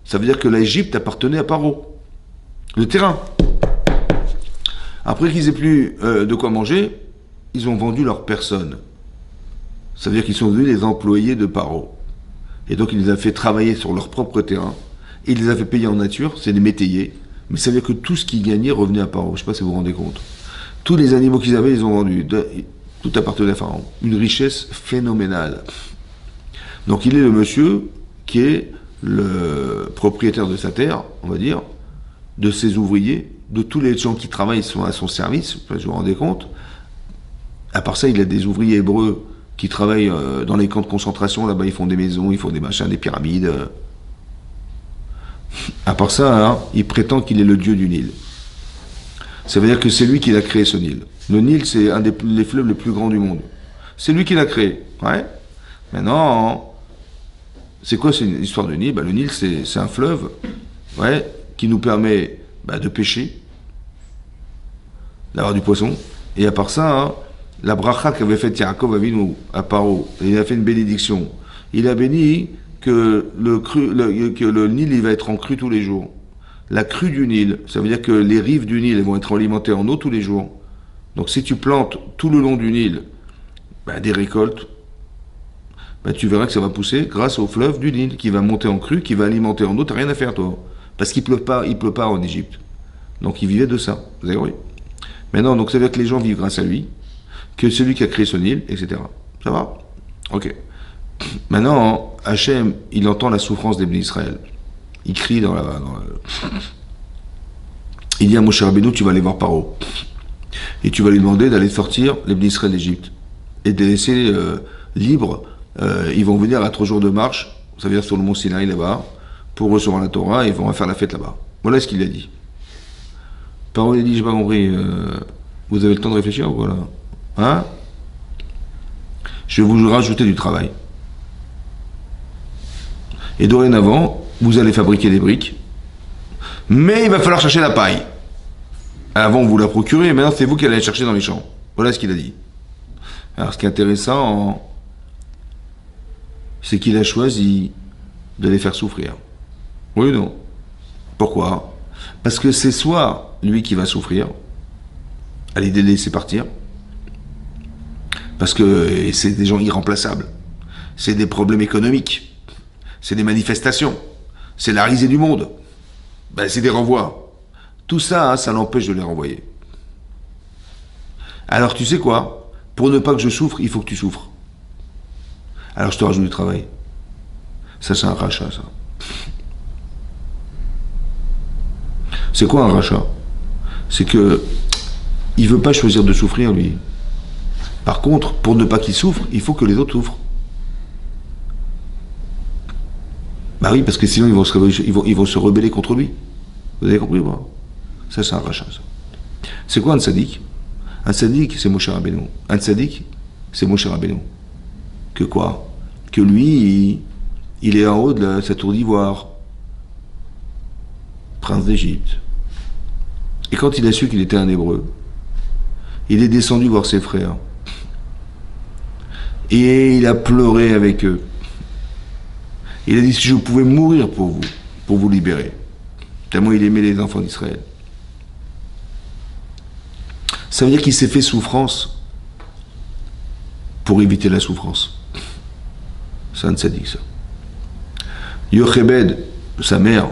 ça veut dire que l'Égypte appartenait à Paro. Le terrain. Après qu'ils aient plus de quoi manger, ils ont vendu leur personne. Ça veut dire qu'ils sont devenus les employés de Paro. Et donc il les a fait travailler sur leur propre terrain. Et il les a fait payer en nature, c'est des métayers. Mais ça veut dire que tout ce qu'ils gagnaient revenait à Paro. Je ne sais pas si vous vous rendez compte. Tous les animaux qu'ils avaient, ils ont vendus. Tout appartenait à Pharaon. Une richesse phénoménale. Donc il est le monsieur qui est le propriétaire de sa terre, on va dire, de ses ouvriers, de tous les gens qui travaillent sont à son service, vous vous rendez compte. À part ça, il a des ouvriers hébreux qui travaillent dans les camps de concentration, là-bas ils font des maisons, ils font des machins, des pyramides. À part ça, hein, il prétend qu'il est le dieu du Nil. Ça veut dire que c'est lui qui a créé ce Nil. Le Nil, c'est un des fleuves les plus grands du monde. C'est lui qui l'a créé. Ouais. Maintenant, c'est quoi cette histoire de Nil? Le Nil, c'est un fleuve, ouais, qui nous permet de pêcher, d'avoir du poisson. Et à part ça, hein, la bracha qu'avait faite Yaakov Avinu à Paro, il a fait une bénédiction. Il a béni que le Nil il va être en crue tous les jours. La crue du Nil, ça veut dire que les rives du Nil elles vont être alimentées en eau tous les jours. Donc si tu plantes tout le long du Nil des récoltes, tu verras que ça va pousser grâce au fleuve du Nil qui va monter en crue, qui va alimenter en eau. T'as rien à faire toi, parce qu'il pleut pas en Égypte. Donc il vivait de ça. Vous avez compris? Maintenant, donc ça veut dire que les gens vivent grâce à lui, que c'est lui qui a créé ce Nil, etc. Ça va? Ok. Maintenant, Hachem, il entend la souffrance des Bnei Israël. Il crie Il dit à Moshe Rabbeinu, tu vas aller voir Paro. Et tu vas lui demander d'aller sortir les Bnei Israël d'Égypte. Et de les laisser libres. Ils vont venir à 3 jours de marche, ça veut dire sur le mont Sinaï là-bas, pour recevoir la Torah, et ils vont faire la fête là-bas. Voilà ce qu'il a dit. Paro, il a dit, j'ai pas compris, vous avez le temps de réfléchir ou voilà? Hein? Je vais vous rajouter du travail. Et dorénavant, vous allez fabriquer des briques, mais il va falloir chercher la paille. Avant, vous la procurez, maintenant c'est vous qui allez la chercher dans les champs. Voilà ce qu'il a dit. Alors, ce qui est intéressant, c'est qu'il a choisi de les faire souffrir. Oui ou non? Pourquoi? Parce que c'est soit lui qui va souffrir, à l'idée de les laisser partir, parce que c'est des gens irremplaçables, c'est des problèmes économiques, c'est des manifestations, c'est la risée du monde, c'est des renvois. Tout ça, ça l'empêche de les renvoyer. Alors tu sais quoi? Pour ne pas que je souffre, il faut que tu souffres. Alors je te rajoute du travail. Ça, c'est un rachat, ça. C'est quoi un rachat? C'est que il veut pas choisir de souffrir, lui. Par contre, pour ne pas qu'il souffre, il faut que les autres souffrent. Oui, parce que sinon ils vont se rebeller contre lui. Vous avez compris, moi? Ça, c'est un rachat, ça. C'est quoi un tzaddik? Un tzaddik, c'est Moshe Rabbeinu. Un tzaddik, c'est Moshe Rabbeinu. Que quoi? Que lui, il est en haut de sa tour d'ivoire, prince d'Égypte. Et quand il a su qu'il était un Hébreu, il est descendu voir ses frères. Et il a pleuré avec eux. Il a dit si je pouvais mourir pour vous libérer. Tellement il aimait les enfants d'Israël. Ça veut dire qu'il s'est fait souffrance pour éviter la souffrance. C'est un tzaddik, ça. Yochebed, sa mère,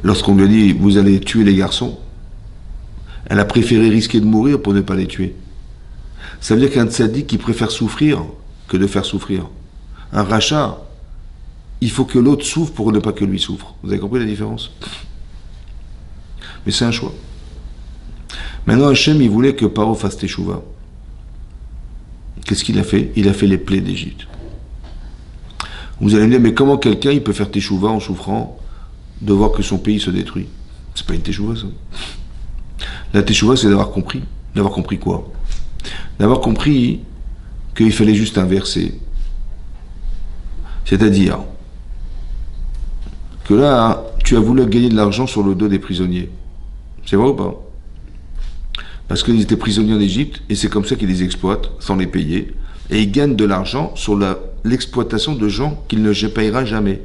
lorsqu'on lui a dit vous allez tuer les garçons, elle a préféré risquer de mourir pour ne pas les tuer. Ça veut dire qu'un tzaddik qui préfère souffrir que de faire souffrir. Un rachat, il faut que l'autre souffre pour ne pas que lui souffre. Vous avez compris la différence? Mais c'est un choix. Maintenant, Hachem, il voulait que Paro fasse teshuva. Qu'est-ce qu'il a fait? Il a fait les plaies d'Égypte. Vous allez me dire, mais comment quelqu'un il peut faire teshuva en souffrant de voir que son pays se détruit? C'est pas une teshuva, ça. La teshuva, c'est d'avoir compris. D'avoir compris quoi? D'avoir compris qu'il fallait juste inverser. C'est-à-dire que là, tu as voulu gagner de l'argent sur le dos des prisonniers. C'est vrai ou pas? Parce qu'ils étaient prisonniers en Égypte, et c'est comme ça qu'ils les exploitent, sans les payer, et ils gagnent de l'argent sur l'exploitation de gens qu'ils ne payera jamais.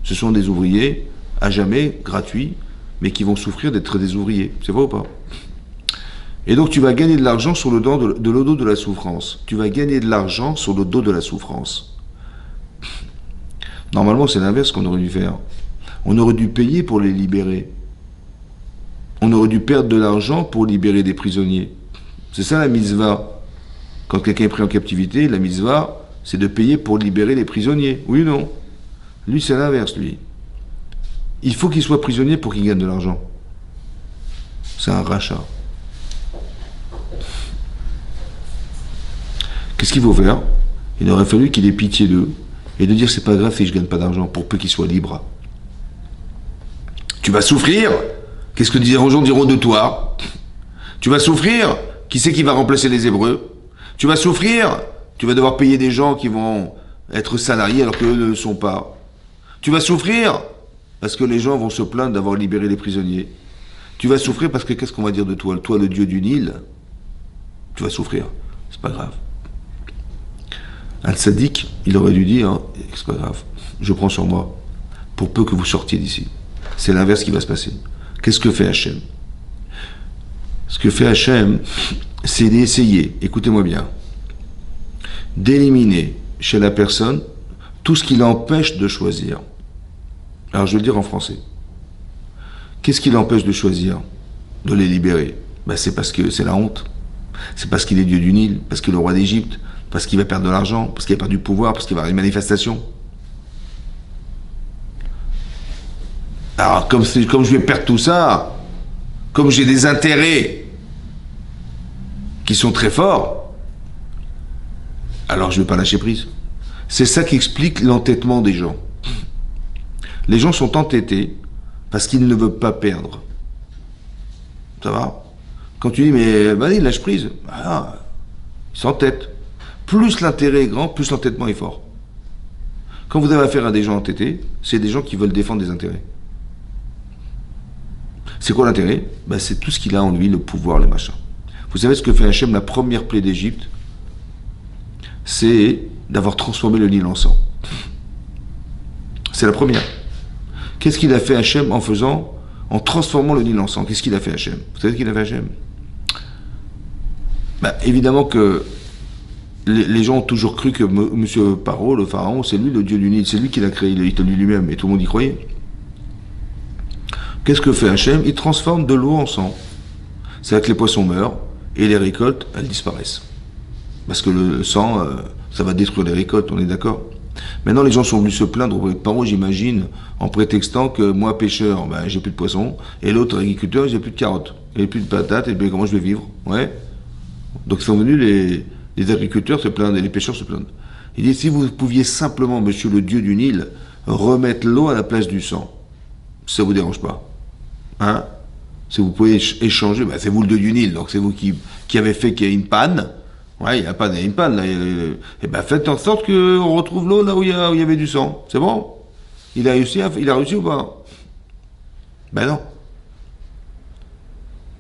Ce sont des ouvriers, à jamais, gratuits, mais qui vont souffrir d'être des ouvriers. C'est vrai ou pas? Et donc tu vas gagner de l'argent sur le dos de la souffrance. Tu vas gagner de l'argent sur le dos de la souffrance. Normalement, c'est l'inverse qu'on aurait dû faire. On aurait dû payer pour les libérer. On aurait dû perdre de l'argent pour libérer des prisonniers. C'est ça la mitzvah. Quand quelqu'un est pris en captivité, la mitzvah, c'est de payer pour libérer les prisonniers. Oui ou non? Lui, c'est l'inverse, lui. Il faut qu'il soit prisonnier pour qu'il gagne de l'argent. C'est un rachat. Qu'est-ce qu'il faut faire? Il aurait fallu qu'il ait pitié d'eux et de dire c'est pas grave si je gagne pas d'argent pour peu qu'ils soient libres. vas souffrir. Qu'est-ce que les gens diront de toi? Tu vas souffrir. Qui c'est qui va remplacer les Hébreux? Tu vas souffrir. Tu vas devoir payer des gens qui vont être salariés alors qu'eux ne le sont pas. Tu vas souffrir parce que les gens vont se plaindre d'avoir libéré les prisonniers. Tu vas souffrir parce que qu'est-ce qu'on va dire de toi? Toi, le dieu du Nil, tu vas souffrir. C'est pas grave. Un tzaddik, il aurait dû dire, c'est pas grave, je prends sur moi, pour peu que vous sortiez d'ici. C'est l'inverse qui va se passer. Qu'est-ce que fait Hachem? Ce que fait Hachem, c'est d'essayer, écoutez-moi bien, d'éliminer chez la personne tout ce qui l'empêche de choisir. Alors je vais le dire en français. Qu'est-ce qui l'empêche de choisir? De les libérer? C'est parce que c'est la honte. C'est parce qu'il est dieu du Nil, parce qu'il est le roi d'Égypte, parce qu'il va perdre de l'argent, parce qu'il va perdre du pouvoir, parce qu'il va avoir des manifestations. Alors, comme je vais perdre tout ça, comme j'ai des intérêts qui sont très forts, alors je ne vais pas lâcher prise. C'est ça qui explique l'entêtement des gens. Les gens sont entêtés parce qu'ils ne veulent pas perdre. Ça va? Quand tu dis, mais vas-y, lâche prise, ils s'entêtent. Plus l'intérêt est grand, plus l'entêtement est fort. Quand vous avez affaire à des gens entêtés, c'est des gens qui veulent défendre des intérêts. C'est quoi l'intérêt? C'est tout ce qu'il a en lui, le pouvoir, les machins. Vous savez ce que fait Hachem, la première plaie d'Égypte? C'est d'avoir transformé le Nil en sang. C'est la première. Qu'est-ce qu'il a fait Hachem en transformant le Nil en sang? Qu'est-ce qu'il a fait Hachem? Vous savez ce qu'il a fait Hachem? Évidemment que les gens ont toujours cru que M. Paro, le pharaon, c'est lui le dieu du Nil, c'est lui qui l'a créé, il l'a dit lui-même, et tout le monde y croyait. Qu'est-ce que fait Hachem? Il transforme de l'eau en sang. C'est-à-dire que les poissons meurent, et les récoltes, elles disparaissent. Parce que le sang, ça va détruire les récoltes, on est d'accord? Maintenant, les gens sont venus se plaindre auprès de Paro, j'imagine, en prétextant que moi, pêcheur, j'ai plus de poissons, et l'autre agriculteur, j'ai plus de carottes, et plus de patates, et bien comment je vais vivre? Ouais. Donc, ils sont venus les agriculteurs se plaindre, et les pêcheurs se plaindre. Il dit, si vous pouviez simplement, monsieur le dieu du Nil, remettre l'eau à la place du sang, ça vous dérange pas? Hein? Si vous pouvez échanger, c'est vous le dieu du Nil, donc c'est vous qui avez fait qu'il y ait une panne. Ouais, il y a pas une panne, là. Faites en sorte qu'on retrouve l'eau là où il y avait du sang. C'est bon? Il a réussi ou pas? Non.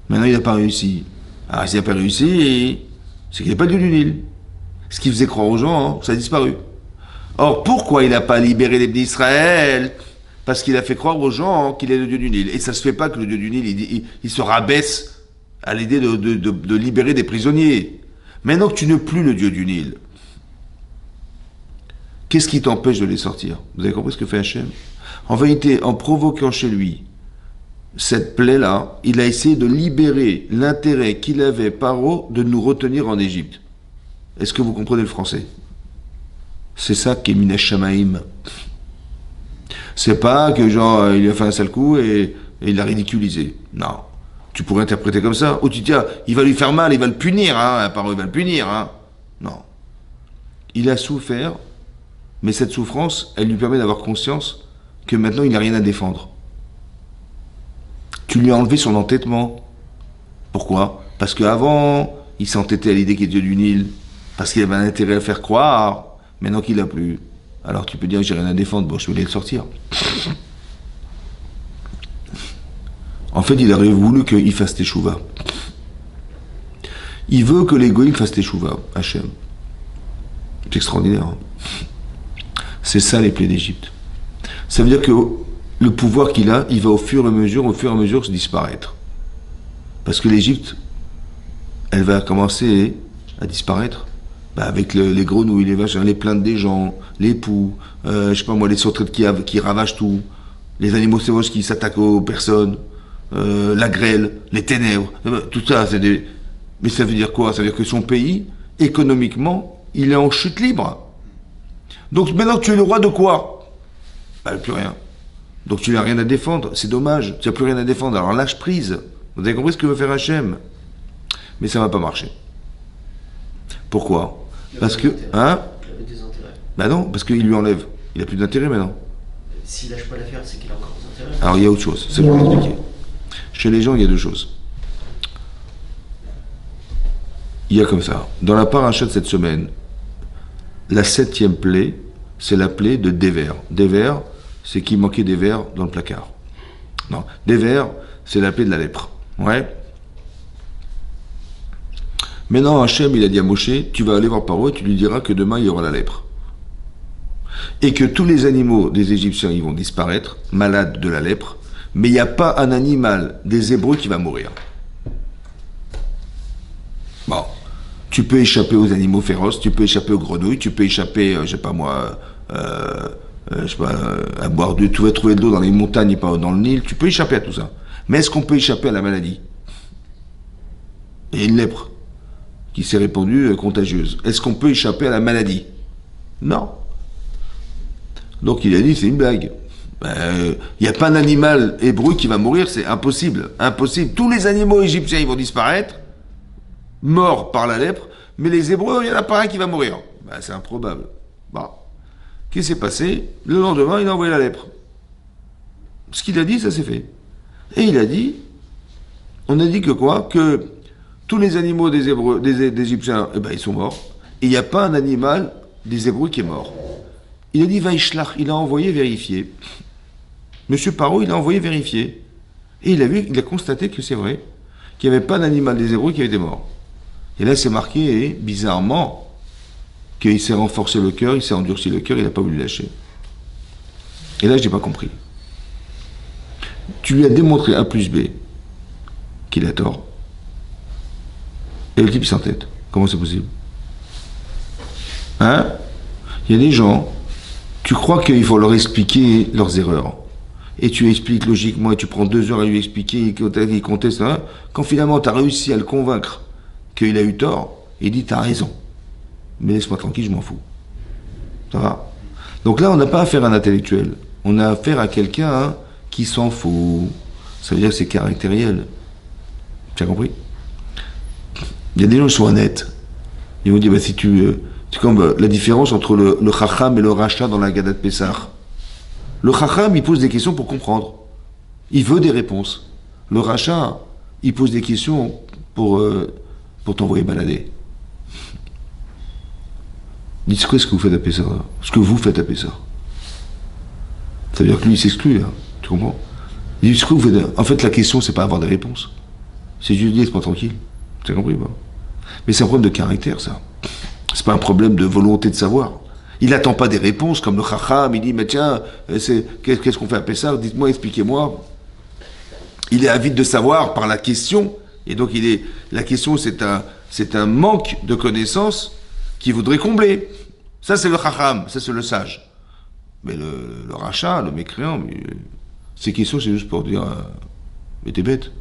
Maintenant, il n'a pas réussi. Alors, s'il n'a pas réussi, c'est qu'il n'est pas le dieu du Nil. Ce qui faisait croire aux gens, ça a disparu. Or, pourquoi il n'a pas libéré les d'Israël? Parce qu'il a fait croire aux gens qu'il est le dieu du Nil. Et ça ne se fait pas que le dieu du Nil, il se rabaisse à l'idée de libérer des prisonniers. Maintenant que tu n'es plus le dieu du Nil, qu'est-ce qui t'empêche de les sortir? Vous avez compris ce que fait Hachem? En vérité, en provoquant chez lui cette plaie-là, il a essayé de libérer l'intérêt qu'il avait, Paro, de nous retenir en Égypte. Est-ce que vous comprenez le français? C'est ça qui est Minash Shamaïm. C'est pas que genre, il a fait un sale coup et il l'a ridiculisé. Non. Tu pourrais interpréter comme ça. Ou tu dis, il va lui faire mal, il va le punir, Paro, il va le punir, Non. Il a souffert, mais cette souffrance, elle lui permet d'avoir conscience que maintenant, il n'a rien à défendre. Tu lui as enlevé son entêtement. Pourquoi? Parce qu'avant, il s'entêtait à l'idée qu'il est dieu du Nil, parce qu'il avait un intérêt à faire croire. Maintenant qu'il n'a plus, alors tu peux dire, j'ai rien à défendre, bon, je vais le sortir. En fait, il aurait voulu qu'il fasse teshuva. Il veut que les goïms fassent teshuva, Hachem. C'est extraordinaire. C'est ça les plaies d'Égypte. Ça veut dire que le pouvoir qu'il a, il va au fur et à mesure se disparaître. Parce que l'Égypte, elle va commencer à disparaître. Avec les grenouilles, les vaches, les plaintes des gens, les poux, je sais pas moi, les sauterelles qui ravagent tout, les animaux sauvages qui s'attaquent aux personnes, la grêle, les ténèbres, tout ça, c'est des... Mais ça veut dire quoi? Ça veut dire que son pays, économiquement, il est en chute libre. Donc maintenant, tu es le roi de quoi? Plus rien. Donc tu n'as rien à défendre, c'est dommage, tu n'as plus rien à défendre, alors lâche prise. Vous avez compris ce que veut faire Hachem? Mais ça ne va pas marcher. Pourquoi? Parce que, Il avait des intérêts. Non, parce qu'il lui enlève. Il n'a plus d'intérêt maintenant. s'il lâche pas l'affaire, c'est qu'il a encore des intérêts. Alors il y a autre chose, c'est pour l'expliquer. Chez les gens, il y a deux choses. Il y a comme ça. Dans la paracha de cette semaine, la 7e plaie, c'est la plaie de Dever. Dever, c'est qu'il manquait des vers dans le placard. Non, Dever, c'est la plaie de la lèpre. Ouais. Maintenant, Hachem, il a dit à Moshe, tu vas aller voir Paro et tu lui diras que demain, il y aura la lèpre. Et que tous les animaux des Égyptiens, ils vont disparaître, malades de la lèpre, mais il n'y a pas un animal des Hébreux qui va mourir. Bon, tu peux échapper aux animaux féroces, tu peux échapper aux grenouilles, tu peux échapper, je sais pas moi, à boire tu vas trouver de l'eau dans les montagnes et pas dans le Nil, tu peux échapper à tout ça. Mais est-ce qu'on peut échapper à la maladie? Il y a une lèpre qui s'est répandue contagieuse. Est-ce qu'on peut échapper à la maladie? Non. Donc il a dit, c'est une blague. Il n'y a pas un animal hébreu qui va mourir, c'est impossible. Impossible. Tous les animaux égyptiens, ils vont disparaître, morts par la lèpre, mais les Hébreux, il n'y en a pas un qui va mourir. C'est improbable. Bon. Qu'est-ce qui s'est passé? Le lendemain, il a envoyé la lèpre. Ce qu'il a dit, ça s'est fait. Et il a dit, on a dit que quoi? Que tous les animaux des Hébreux, des Égyptiens, ils sont morts. Et il n'y a pas un animal des Hébreux qui est mort. Il a dit, Vaishlach, il a envoyé vérifier. Monsieur Paro, il a envoyé vérifier. Et il a constaté que c'est vrai, qu'il n'y avait pas d'animal des Hébreux qui avait été mort. Et là, c'est marqué, bizarrement, qu'il s'est renforcé le cœur, il s'est endurci le cœur, il n'a pas voulu lâcher. Et là, je n'ai pas compris. Tu lui as démontré A plus B qu'il a tort. Et le type, il s'entête. Comment c'est possible? Hein? Il y a des gens, tu crois qu'il faut leur expliquer leurs erreurs. Et tu expliques logiquement, et tu prends 2 heures à lui expliquer, il conteste, hein? Quand finalement tu as réussi à le convaincre qu'il a eu tort, il dit, t'as raison. Mais laisse-moi tranquille, je m'en fous. Ça va? Donc là, on n'a pas affaire à un intellectuel. On a affaire à quelqu'un qui s'en fout. Ça veut dire que c'est caractériel. Tu as compris? Il y a des gens qui sont honnêtes. Ils vont dire, si tu... c'est comme la différence entre le Chacham et le Racha dans la Haggadah de Pessah. Le Chacham, il pose des questions pour comprendre. Il veut des réponses. Le Racha, il pose des questions pour t'envoyer balader. Dites quoi ce que vous faites à Pessah? Ce que vous faites à Pessah. Ça veut dire que lui, il s'exclut, là. Tu comprends? Il dit, ce que vous faites. En fait, la question, c'est pas avoir des réponses. C'est juste dire, laisse-moi tranquille. Tu as compris, pas? Mais c'est un problème de caractère, ça. C'est pas un problème de volonté de savoir. Il n'attend pas des réponses comme le Chacham, il dit, mais tiens, qu'est-ce qu'on fait à Pessah? Dites-moi, expliquez-moi. Il est avide de savoir par la question, et donc la question, c'est un manque de connaissances qu'il voudrait combler. Ça, c'est le Chacham, ça, c'est le sage. Mais le Racha, le mécréant, ces questions, c'est juste pour dire, mais t'es bête.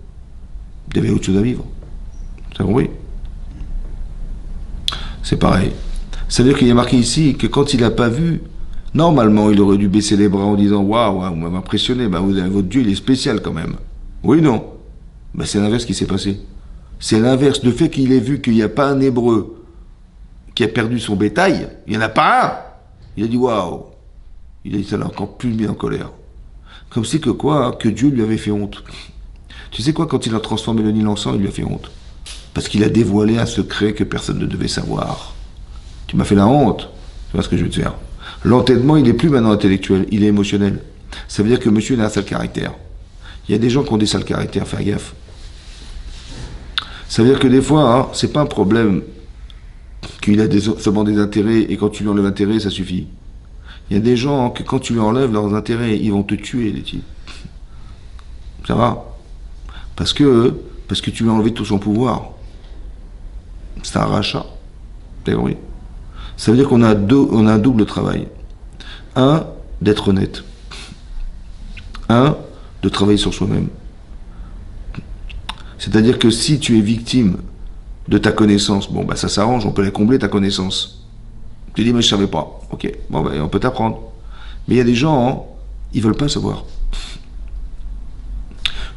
Il y avait autre chose à vivre. Tu as compris? C'est pareil. Ça veut dire qu'il y a marqué ici que quand il n'a pas vu, normalement, il aurait dû baisser les bras en disant, waouh, vous m'avez impressionné, votre Dieu, il est spécial quand même. Oui, non. C'est l'inverse qui s'est passé. C'est l'inverse. Le fait qu'il ait vu qu'il n'y a pas un Hébreu qui a perdu son bétail, il n'y en a pas un. Il a dit, waouh. Il a dit, ça l'a encore plus mis en colère. Comme si que quoi, que Dieu lui avait fait honte. Tu sais quoi, quand il a transformé le Nil en sang, il lui a fait honte. Parce qu'il a dévoilé un secret que personne ne devait savoir. Tu m'as fait la honte. Tu vois ce que je veux te faire. L'entêtement, il n'est plus maintenant intellectuel, il est émotionnel. Ça veut dire que monsieur, il a un sale caractère. Il y a des gens qui ont des sales caractères, faire gaffe. Ça veut dire que des fois, c'est pas un problème qu'il a seulement des intérêts et quand tu lui enlèves l'intérêt, ça suffit. Il y a des gens que quand tu lui enlèves leurs intérêts, ils vont te tuer, les types. Ça va? Parce que tu lui as enlevé tout son pouvoir. C'est un rachat. Oui. Ça veut dire qu'on a un double travail. Un, d'être honnête. Un, de travailler sur soi-même. C'est-à-dire que si tu es victime de ta connaissance, ça s'arrange, on peut la combler ta connaissance. Tu dis, mais je savais pas. Ok, on peut t'apprendre. Mais il y a des gens, ils veulent pas savoir.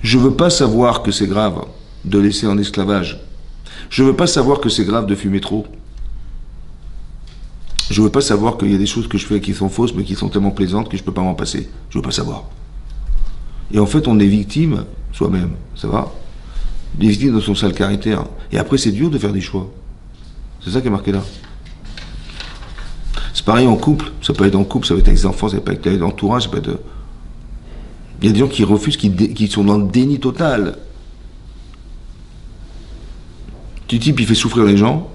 Je veux pas savoir que c'est grave de laisser en esclavage. Je veux pas savoir que c'est grave de fumer trop. Je veux pas savoir qu'il y a des choses que je fais qui sont fausses, mais qui sont tellement plaisantes que je peux pas m'en passer. Je veux pas savoir. Et en fait, on est victime soi-même, ça va? Des victimes de son sale caractère. Et après, c'est dur de faire des choix. C'est ça qui est marqué là. C'est pareil en couple. Ça peut être en couple, ça peut être avec les enfants, ça peut être avec l'entourage, ça peut être... Il y a des gens qui refusent, qui sont dans le déni total. Tu type, il fait souffrir les gens,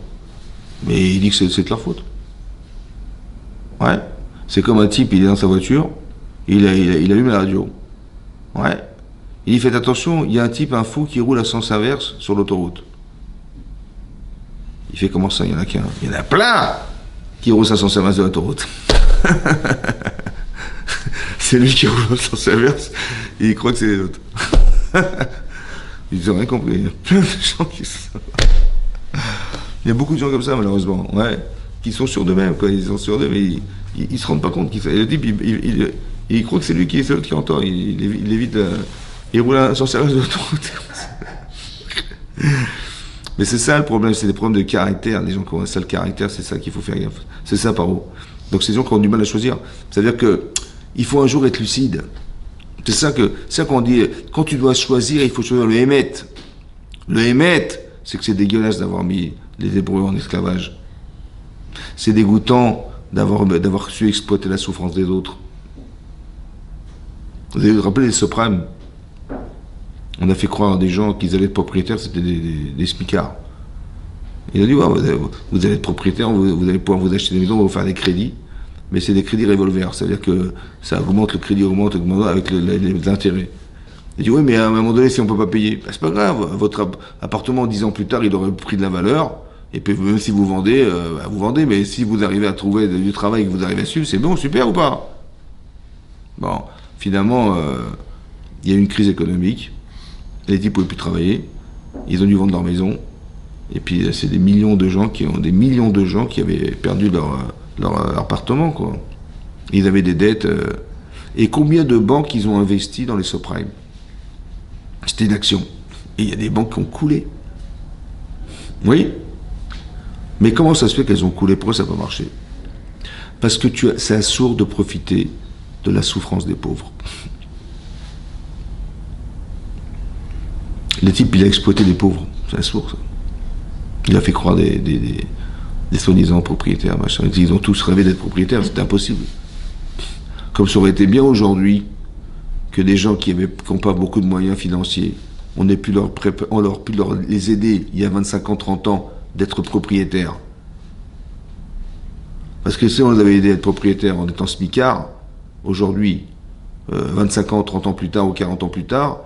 mais il dit que c'est de leur faute. Ouais. C'est comme un type, il est dans sa voiture, il allume la radio. Ouais. Il dit, faites attention, il y a un type, un fou, qui roule à sens inverse sur l'autoroute. Il fait comment ça, il y en a qu'un? Il y en a plein qui roulent à sens inverse de l'autoroute. C'est lui qui roule à sens inverse, et il croit que c'est les autres. Ils n'ont rien compris. Il y a plein de gens qui sont... Il y a beaucoup de gens comme ça, malheureusement, ouais, qui sont sûrs d'eux-mêmes, quoi. Ils sont sûrs d'eux-mêmes, mais ils se rendent pas compte qu'ils... Le type, il croit que c'est lui qui est l'autre qui entend. Il évite... Il roule à sens inverse de l'autoroute. Mais c'est ça le problème, c'est des problèmes de caractère. Les gens qui ont un sale caractère, c'est ça qu'il faut faire gaffe. C'est ça, Paro. Donc c'est des gens qui ont du mal à choisir. C'est-à-dire que il faut un jour être lucide. C'est ça qu'on dit. Quand tu dois choisir, il faut choisir le Hémet. Le Hémet, c'est que c'est dégueulasse d'avoir mis les Hébreux en esclavage. C'est dégoûtant d'avoir su exploiter la souffrance des autres. Vous avez rappelé les subprimes. On a fait croire à des gens qu'ils allaient être propriétaires, c'était des smicards. Il a dit, ouais, vous allez être propriétaire, vous allez pouvoir vous acheter des maisons, on va vous faire des crédits, mais c'est des crédits revolver, ça veut dire que ça augmente, le crédit augmente avec les intérêts. Il dit, oui, mais à un moment donné, si on ne peut pas payer, ben, c'est pas grave, votre appartement, 10 ans plus tard, il aurait pris de la valeur, et puis même si vous vendez, vous vendez, mais si vous arrivez à trouver du travail et que vous arrivez à suivre, c'est bon, super ou pas? Bon, finalement, il y a eu une crise économique. Les types ne pouvaient plus travailler, ils ont dû vendre leur maison, et puis c'est des millions de gens qui avaient perdu leur appartement, quoi. Ils avaient des dettes. Et combien de banques ils ont investi dans les subprimes? C'était une action. Et il y a des banques qui ont coulé. Oui. Mais comment ça se fait qu'elles ont coulé? Pourquoi ça n'a pas marché? Parce que c'est sourd de profiter de la souffrance des pauvres. Le type, il a exploité des pauvres. C'est la source. Il a fait croire des soi-disant propriétaires, machin. Ils ont tous rêvé d'être propriétaires, c'était impossible. Comme ça aurait été bien aujourd'hui que des gens qui n'ont pas beaucoup de moyens financiers, on ait pu les aider, il y a 25 ans, 30 ans, d'être propriétaires. Parce que si on les avait aidés à être propriétaires en étant smicards, aujourd'hui, 25 ans, 30 ans plus tard ou 40 ans plus tard,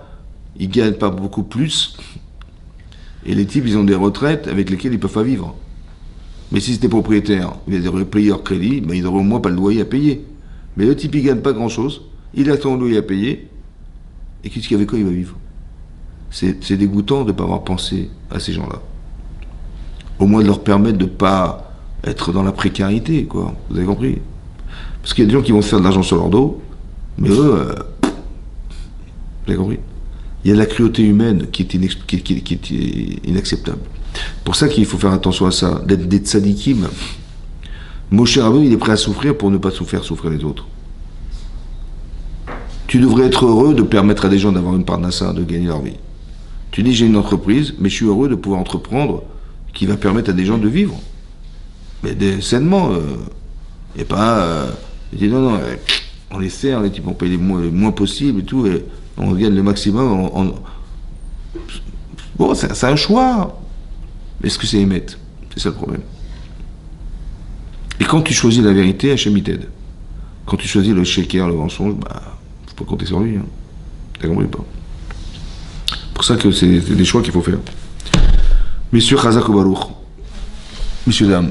ils gagnent pas beaucoup plus, et les types, ils ont des retraites avec lesquelles ils ne peuvent pas vivre. Mais si c'était propriétaire, ils auraient payé leur crédit, ben ils n'auraient au moins pas le loyer à payer. Mais le type, il ne gagne pas grand-chose, il a son loyer à payer, et qu'est-ce qu'avec quoi il va vivre? C'est dégoûtant de ne pas avoir pensé à ces gens-là. Au moins de leur permettre de ne pas être dans la précarité, quoi. Vous avez compris? Parce qu'il y a des gens qui vont se faire de l'argent sur leur dos, mais eux, vous avez compris? Il y a la cruauté humaine qui est inacceptable. Pour ça qu'il faut faire attention à ça, d'être des tzadikim. Moshe Rabbeinu, il est prêt à souffrir pour ne pas faire souffrir les autres. Tu devrais être heureux de permettre à des gens d'avoir une parnassa, de gagner leur vie. Tu dis, j'ai une entreprise, mais je suis heureux de pouvoir entreprendre qui va permettre à des gens de vivre. Mais sainement. Et pas... il dit, non, on les sert, les types, on paye le moins possible et tout, et on gagne le maximum. Bon, c'est un choix. Mais est-ce que c'est émettre? C'est ça le problème. Et quand tu choisis la vérité, Hachem il t'aide. Quand tu choisis le shaker, le mensonge, bah, faut pas compter sur lui. Hein. T'as compris ou pas? C'est pour ça que c'est des choix qu'il faut faire. Messieurs Chazak ou Baruch, messieurs, dames.